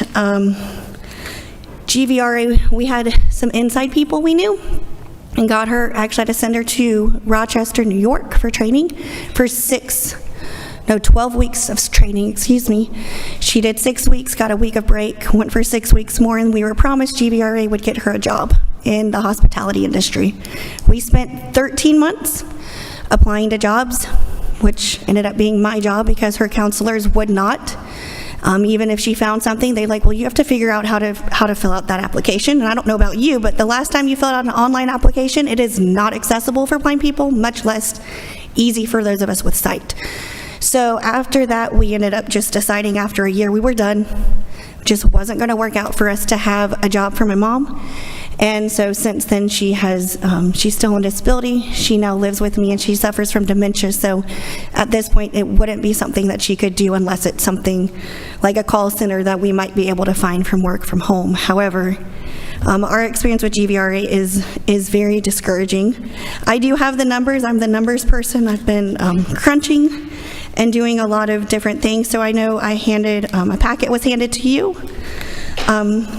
GVRA, we had some inside people we knew, and got her, actually had to send her to Rochester, New York for training for 12 weeks of training, excuse me. She did 6 weeks, got a week of break, went for 6 weeks more, and we were promised GVRA would get her a job in the hospitality industry. We spent 13 months applying to jobs, which ended up being my job because her counselors would not. Even if she found something, they're like, well, you have to figure out how to fill out that application. And I don't know about you, but the last time you filled out an online application, it is not accessible for blind people, much less easy for those of us with sight. So after that, we ended up just deciding after a year we were done. Just wasn't going to work out for us to have a job for my mom. And so since then, she's still on disability. She now lives with me, and she suffers from dementia. So at this point, it wouldn't be something that she could do unless it's something like a call center that we might be able to find from work from home. However, our experience with GVRA is very discouraging. I do have the numbers. I'm the numbers person. I've been crunching and doing a lot of different things. So I know I handed, a packet was handed to you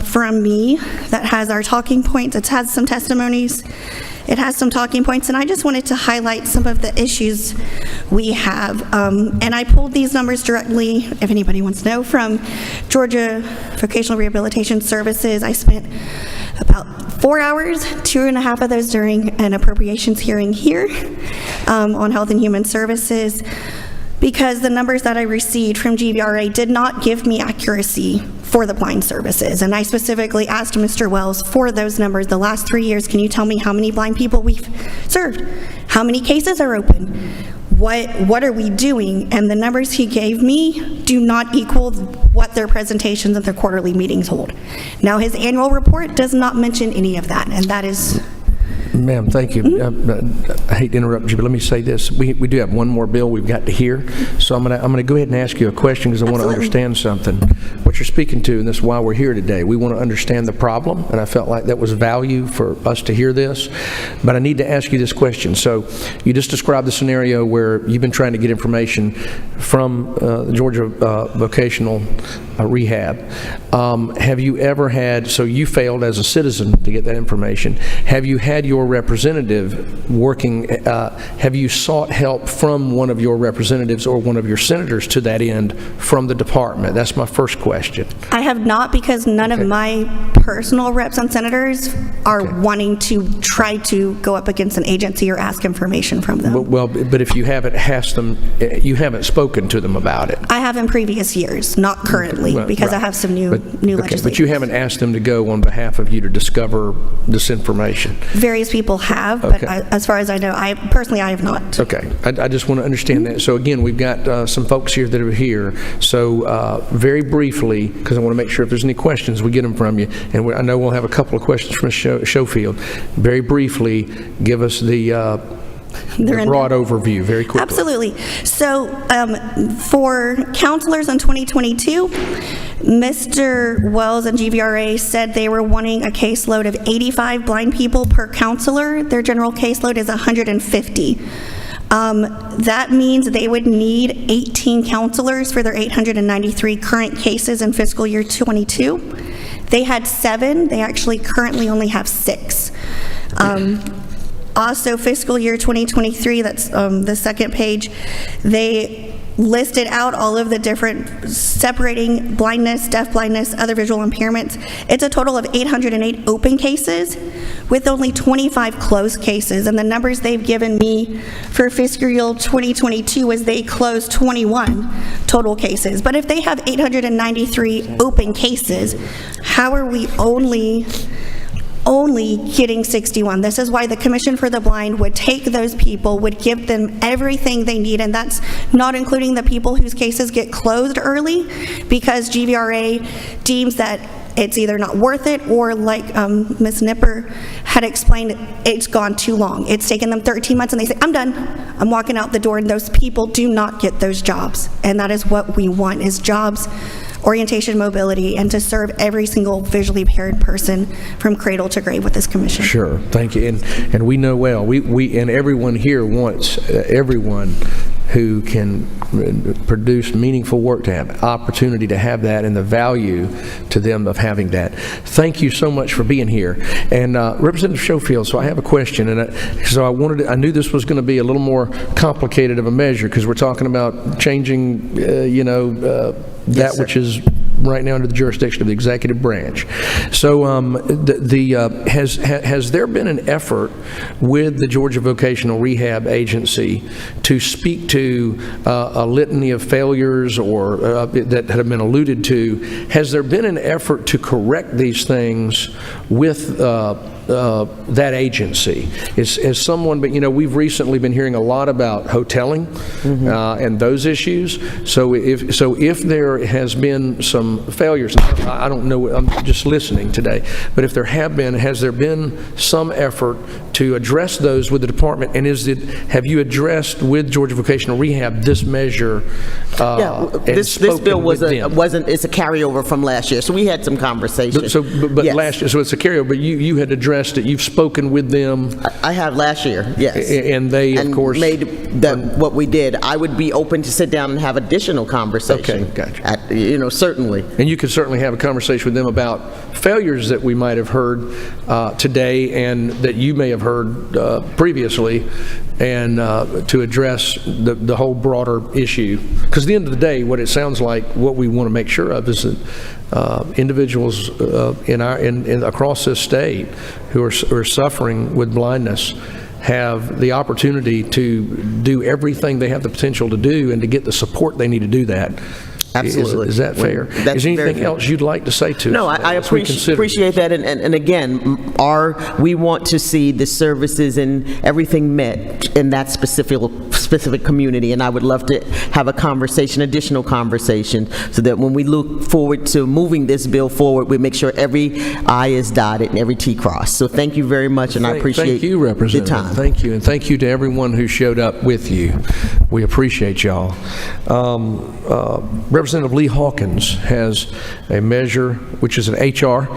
from me that has our talking points. It has some testimonies. It has some talking points, and I just wanted to highlight some of the issues we have. And I pulled these numbers directly, if anybody wants to know, from Georgia Vocational Rehabilitation Services. I spent about 4 hours, 2.5 of those during an appropriations hearing here on Health and Human Services, because the numbers that I received from GVRA did not give me accuracy for the blind services. And I specifically asked Mr. Wells for those numbers. The last 3 years, can you tell me how many blind people we've served? How many cases are open? What are we doing? And the numbers he gave me do not equal what their presentations at their quarterly meetings hold. Now, his annual report does not mention any of that, and that is... Ma'am, thank you. I hate to interrupt you, but let me say this. We do have one more bill we've got to hear, so I'm going to go ahead and ask you a question because I want to understand something. What you're speaking to, and this is why we're here today, we want to understand the problem, and I felt like that was value for us to hear this, but I need to ask you this question. So you just described the scenario where you've been trying to get information from the Georgia Vocational Rehab. Have you ever had, so you failed as a citizen to get that information, have you had your representative working, have you sought help from one of your representatives or one of your senators to that end from the department? That's my first question. I have not, because none of my personal reps and senators are wanting to try to go up against an agency or ask information from them. But if you haven't asked them, you haven't spoken to them about it. I have in previous years, not currently, because I have some new legislation. But you haven't asked them to go on behalf of you to discover this information. Various people have, but as far as I know, I have not. Okay, I just want to understand that. So again, we've got some folks here that are here. So very briefly, because I want to make sure if there's any questions, we get them from you. And I know we'll have a couple of questions from Schofield. Very briefly, give us the broad overview, very quickly. Absolutely. So for counselors in 2022, Mr. Wells and GVRA said they were wanting a caseload of 85 blind people per counselor. Their general caseload is 150. That means they would need 18 counselors for their 893 current cases in fiscal year 22. They had 7. They actually currently only have 6. Also, fiscal year 2023, that's the second page, they listed out all of the different separating blindness, deaf blindness, other visual impairments. It's a total of 808 open cases with only 25 closed cases. And the numbers they've given me for fiscal year 2022 is they closed 21 total cases. But if they have 893 open cases, how are we only getting 61. This is why the Commission for the Blind would take those people, would give them everything they need, and that's not including the people whose cases get closed early because GVRA deems that it's either not worth it or, like Ms. Nipper had explained, it's gone too long. It's taken them 13 months and they say, I'm done. I'm walking out the door, and those people do not get those jobs. And that is what we want, is jobs, orientation, mobility, and to serve every single visually impaired person from cradle to grave with this commission. Sure, thank you. And we know well, we and everyone here wants everyone who can produce meaningful work to have opportunity to have that, and the value to them of having that. Thank you so much for being here. And Representative Schofield, so I have a question, and I knew this was going to be a little more complicated of a measure because we're talking about changing, that which is right now under the jurisdiction of the executive branch. So has there been an effort with the Georgia Vocational Rehab Agency to speak to a litany of failures or that have been alluded to? Has there been an effort to correct these things with that agency? As someone, but we've recently been hearing a lot about hoteling and those issues. So if there has been some failures, I don't know, I'm just listening today, but if there have been, has there been some effort to address those with the department? And have you addressed with Georgia Vocational Rehab this measure? This bill it's a carryover from last year, so we had some conversations. But yes. Last year, so it's a carryover, but you had addressed it, you've spoken with them? I have last year, yes. And they, of course, made what we did. I would be open to sit down and have additional conversation. Okay, gotcha. Certainly. And you could certainly have a conversation with them about failures that we might have heard today and that you may have heard previously, and to address the whole broader issue. Because at the end of the day, what it sounds like, what we want to make sure of is that individuals across this state who are suffering with blindness have the opportunity to do everything they have the potential to do and to get the support they need to do that. Absolutely. Is that fair? Is there anything else you'd like to say to us? No, I appreciate that. And again, we want to see the services and everything met in that specific community. And I would love to have additional conversation, so that when we look forward to moving this bill forward, we make sure every I is dotted and every T crossed. So thank you very much, and I appreciate you, Representative. the time. Thank you, and thank you to everyone who showed up with you. We appreciate y'all. Representative Lee Hawkins has a measure, which is an HR,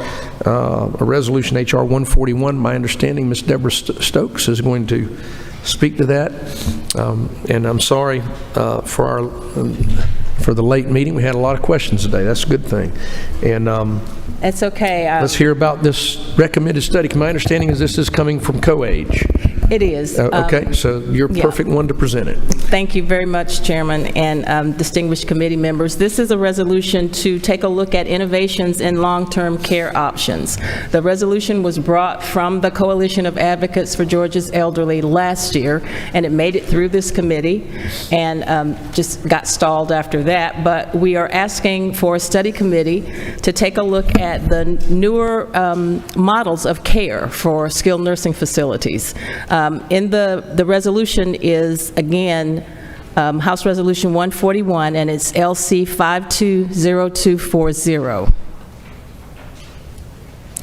a resolution HR 141. My understanding, Ms. Deborah Stokes is going to speak to that. And I'm sorry for the late meeting. We had a lot of questions today. That's a good thing. And it's okay. Let's hear about this recommended study. My understanding is this is coming from COAGE. It is. Okay, so you're a perfect one to present it. Thank you very much, Chairman and distinguished committee members. This is a resolution to take a look at innovations in long-term care options. The resolution was brought from the Coalition of Advocates for Georgia's Elderly last year, and it made it through this committee and just got stalled after that. But we are asking for a study committee to take a look at the newer models of care for skilled nursing facilities. In the resolution is, again, House Resolution 141, and it's LC 520240.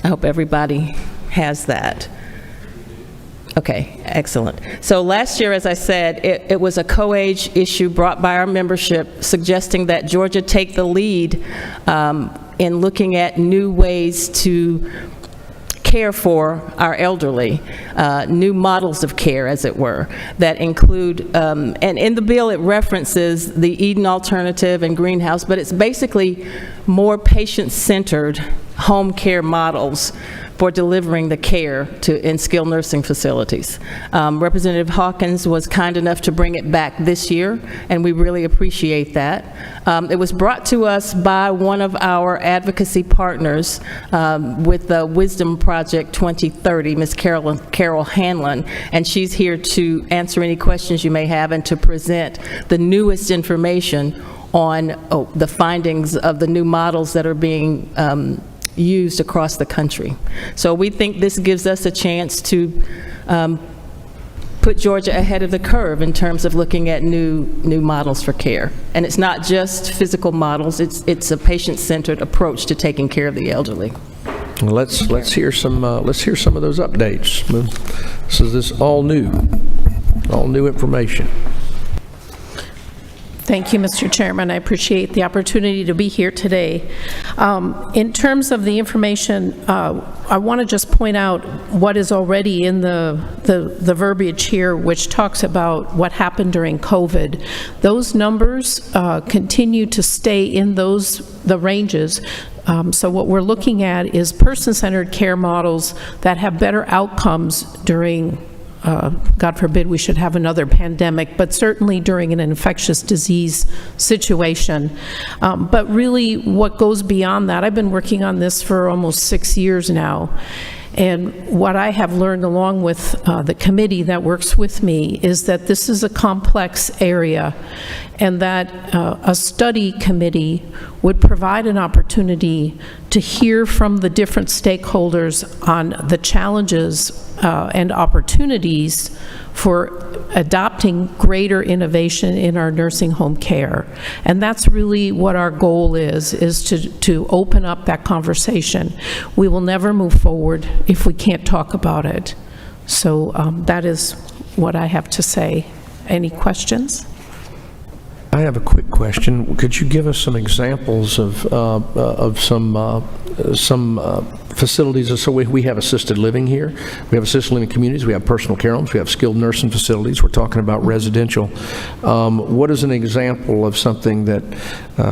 I hope everybody has that. Okay, excellent. So last year, as I said, it was a COAGE issue brought by our membership suggesting that Georgia take the lead in looking at new ways to care for our elderly, new models of care, as it were, that include, and in the bill it references the Eden Alternative and Greenhouse, but it's basically more patient-centered home care models for delivering the care in skilled nursing facilities. Representative Hawkins was kind enough to bring it back this year, and we really appreciate that. It was brought to us by one of our advocacy partners with the Wisdom Project 2030, Ms. Carol Hanlon, and she's here to answer any questions you may have and to present the newest information on the findings of the new models that are being used across the country. So we think this gives us a chance to put Georgia ahead of the curve in terms of looking at new models for care. And it's not just physical models, it's a patient-centered approach to taking care of the elderly. Well, let's hear some of those updates. This is all new information. Thank you, Mr. Chairman. I appreciate the opportunity to be here today. In terms of the information, I want to just point out what is already in the verbiage here, which talks about what happened during COVID. Those numbers continue to stay in the ranges. So what we're looking at is person-centered care models that have better outcomes during God forbid we should have another pandemic, but certainly during an infectious disease situation. But really what goes beyond that, I've been working on this for almost 6 years now, and what I have learned along with the committee that works with me is that this is a complex area, and that a study committee would provide an opportunity to hear from the different stakeholders on the challenges and opportunities for adopting greater innovation in our nursing home care. And that's really what our goal is to open up that conversation. We will never move forward if we can't talk about it. So that is what I have to say. Any questions? I have a quick question. Could you give us some examples of some facilities? So we have assisted living here. We have assisted living communities. We have personal care homes. We have skilled nursing facilities. We're talking about residential. What is an example of something that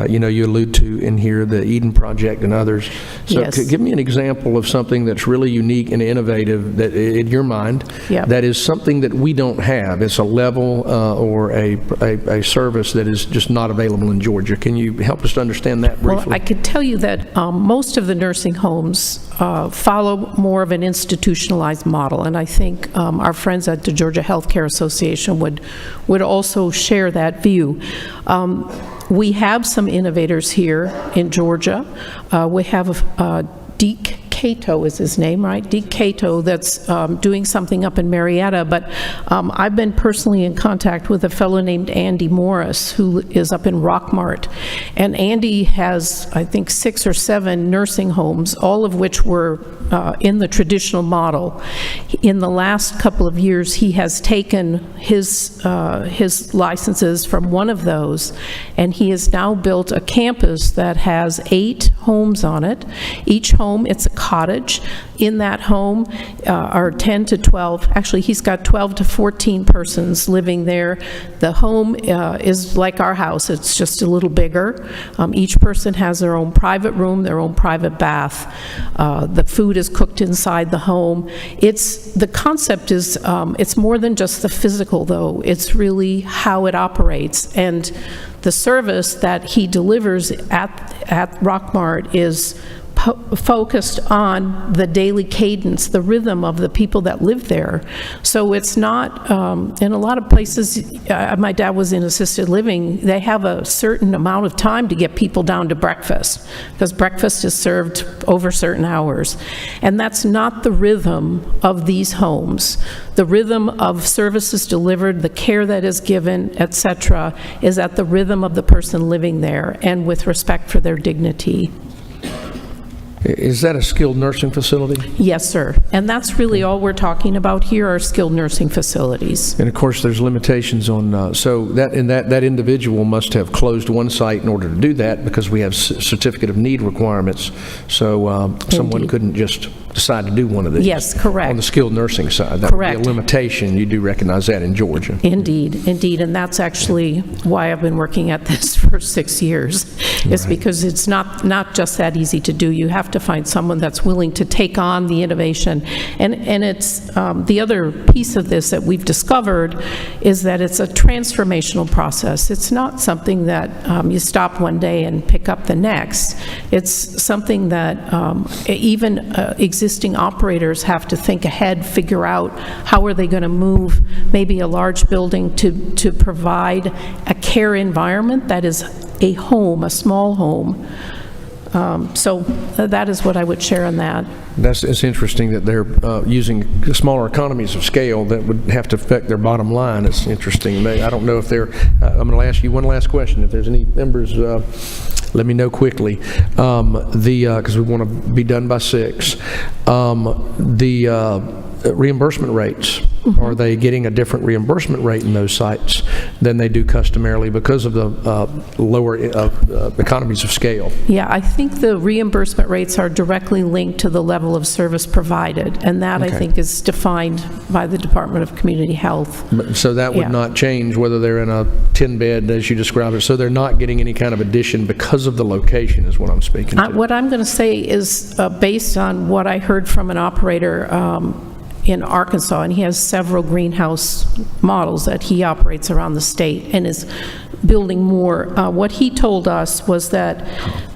you allude to in here, the Eden Project and others? So Yes. give me an example of something that's really unique and innovative that, in your mind, that is something that we don't have. It's a level or a service that is just not available in Georgia. Can you help us to understand that briefly? Well, I could tell you that most of the nursing homes follow more of an institutionalized model, and I think our friends at the Georgia Healthcare Association would also share that view. We have some innovators here in Georgia. We have Deke Cato is his name, right? Deke Cato, that's doing something up in Marietta, but I've been personally in contact with a fellow named Andy Morris, who is up in Rockmart. And Andy has, I think, 6 or 7 nursing homes, all of which were in the traditional model. In the last couple of years, he has taken his licenses from one of those, and he has now built a campus that has 8 homes on it. Each home, it's a cottage. In that home are 10 to 12, actually he's got 12 to 14 persons living there. The home is like our house, it's just a little bigger. Each person has their own private room, their own private bath. The food is cooked inside the home. The concept is, it's more than just the physical though, it's really how it operates. And the service that he delivers at Rockmart is focused on the daily cadence, the rhythm of the people that live there. So it's not, in a lot of places, my dad was in assisted living, they have a certain amount of time to get people down to breakfast, because breakfast is served over certain hours. And that's not the rhythm of these homes. The rhythm of services delivered, the care that is given, et cetera, is at the rhythm of the person living there and with respect for their dignity. Is that a skilled nursing facility? Yes, sir. And that's really all we're talking about here are skilled nursing facilities. And of course, there's limitations on, so that individual must have closed one site in order to do that because we have certificate of need requirements. So someone couldn't just decide to do one of these. Yes, correct. On the skilled nursing side. That Correct. would be a limitation. You do recognize that in Georgia. Indeed, indeed, and that's actually why I've been working at this for 6 years, is because it's not just that easy to do. You have to find someone that's willing to take on the innovation, and it's, the other piece of this that we've discovered is that it's a transformational process. It's not something that you stop one day and pick up the next. It's something that even existing operators have to think ahead, figure out how are they going to move maybe a large building to provide a care environment that is a home, a small home. So that is what I would share on that. It's interesting that they're using smaller economies of scale that would have to affect their bottom line. It's interesting. I don't know if they're, I'm going to ask you one last question. If there's any members, let me know quickly, because we want to be done by 6. Reimbursement rates, are they getting a different reimbursement rate in those sites than they do customarily because of the lower economies of scale? Yeah, I think the reimbursement rates are directly linked to the level of service provided, and that, I think, is defined by the Department of Community Health. So that would not change whether they're in a 10-bed, as you described it, so they're not getting any kind of addition because of the location, is what I'm speaking to. What I'm going to say is based on what I heard from an operator in Arkansas, and he has several greenhouse models that he operates around the state and is building more. What he told us was that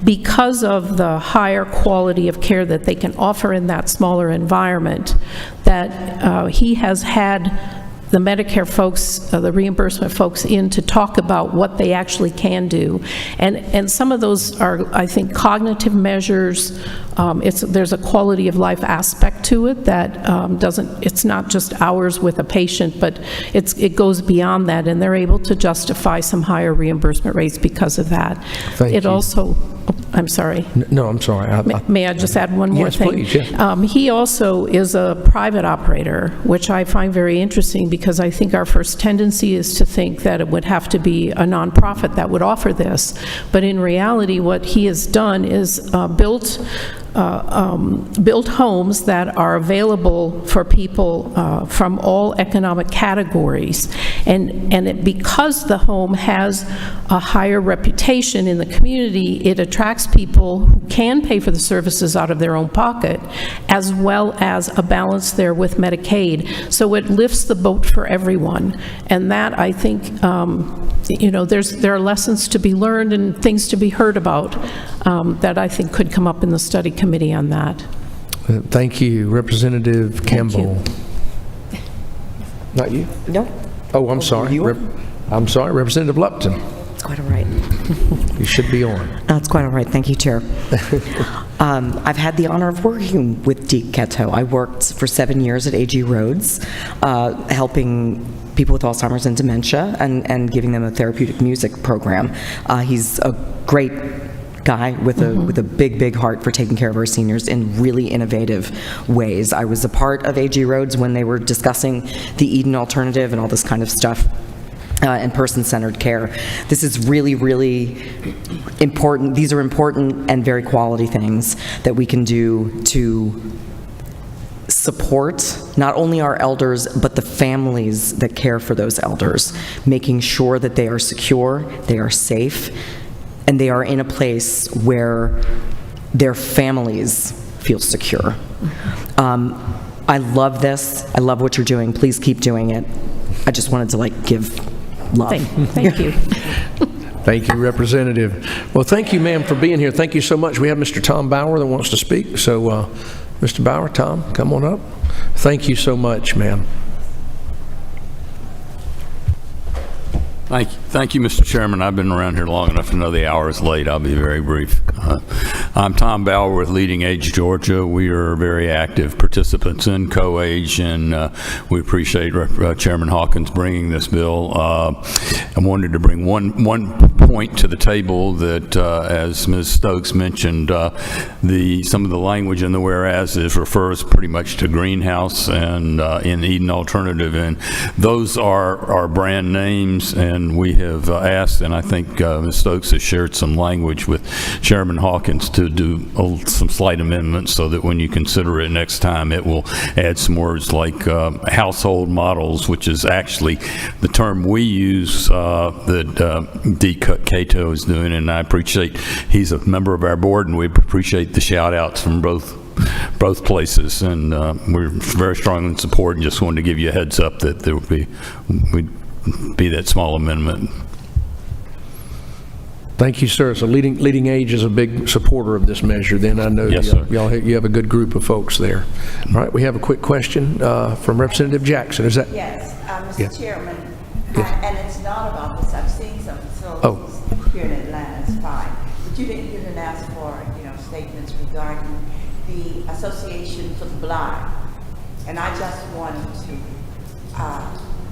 because of the higher quality of care that they can offer in that smaller environment, that he has had the Medicare folks, the reimbursement folks in to talk about what they actually can do. And some of those are, I think, cognitive measures. There's a quality of life aspect to it that it's not just hours with a patient, but it goes beyond that, and they're able to justify some higher reimbursement rates because of that. Thank you. Also, I'm sorry. No, I'm sorry. May I just add one more thing? Yes, please. Yes. He also is a private operator, which I find very interesting because I think our first tendency is to think that it would have to be a nonprofit that would offer this. But in reality, what he has done is built homes that are available for people from all economic categories. And because the home has a higher reputation in the community, it attracts people who can pay for the services out of their own pocket, as well as a balance there with Medicaid. So it lifts the boat for everyone. And that, I think, there are lessons to be learned and things to be heard about that I think could come up in the study committee on that. Thank you, Representative Campbell. Not you? No. Oh, I'm sorry. I'm sorry, Representative Lupton. It's quite all right. You should be on. No, it's quite all right. Thank you, Chair. I've had the honor of working with Deep Keto. I worked for 7 years at AG Rhodes, helping people with Alzheimer's and dementia and giving them a therapeutic music program. He's a great guy with a big heart for taking care of our seniors in really innovative ways. I was a part of AG Rhodes when they were discussing the Eden alternative and all this kind of stuff. And person-centered care. This is really, really important. These are important and very quality things that we can do to support not only our elders, but the families that care for those elders, making sure that they are secure, they are safe, and they are in a place where their families feel secure. I love this. I love what you're doing. Please keep doing it. I just wanted to give love. Thank you. Thank you, Representative. Well, thank you, ma'am, for being here. Thank you so much. We have Mr. Tom Bauer that wants to speak. So, Mr. Bauer, Tom, come on up. Thank you so much, ma'am. Thank you, Mr. Chairman. I've been around here long enough to know the hour is late. I'll be very brief. I'm Tom Bauer with Leading Age Georgia. We are very active participants in COAGE, and we appreciate Chairman Hawkins bringing this bill. I wanted to bring one point to the table that, as Ms. Stokes mentioned, some of the language in the whereases refers pretty much to greenhouse and in Eden Alternative, and those are brand names, and and we have asked, and I think Ms. Stokes has shared some language with Chairman Hawkins to do some slight amendments so that when you consider it next time, it will add some words like household models, which is actually the term we use that D. Cato is doing, and I appreciate, he's a member of our board, and we appreciate the shout outs from both places, and we're very strongly in support, and just wanted to give you a heads up that there would be that small amendment. Thank you, sir. So Leading Age is a big supporter of this measure, then. I know Yes, sir. you have a good group of folks there. All right, we have a quick question from Representative Jackson. Is that? Yes, Mr. Yes. Chairman, Yes. and it's not about this. I've seen some facilities here in Atlanta, it's fine. But you didn't ask for, statements regarding the Association for the Blind. And I just wanted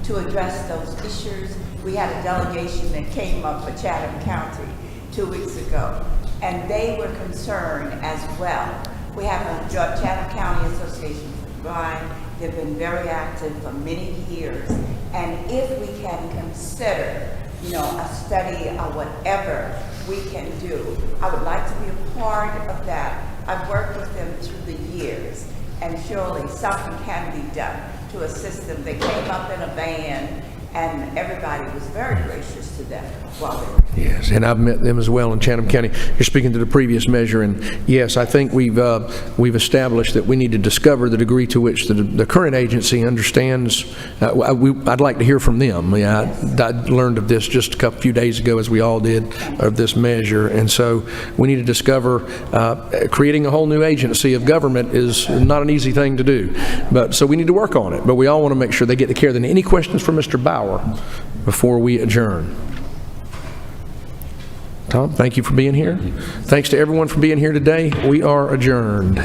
to address those issues. We had a delegation that came up for Chatham County 2 weeks ago, and they were concerned as well. We have a Chatham County Association for the Blind. They've been very active for many years. And if we can consider, a study or whatever we can do, I would like to be a part of that. I've worked with them through the years, and surely something can be done to assist them. They came up in a van, and everybody was very gracious to them while they were here. Yes, and I've met them as well in Chatham County. You're speaking to the previous measure, and yes, I think we've established that we need to discover the degree to which the current agency understands. I'd like to hear from them. I learned of this just a few days ago, as we all did, of this measure, and so we need to discover. Creating a whole new agency of government is not an easy thing to do, but so we need to work on it. But we all want to make sure they get the care. Then, any questions for Mr. Bauer before we adjourn? Tom, thank you for being here. Thanks to everyone for being here today. We are adjourned.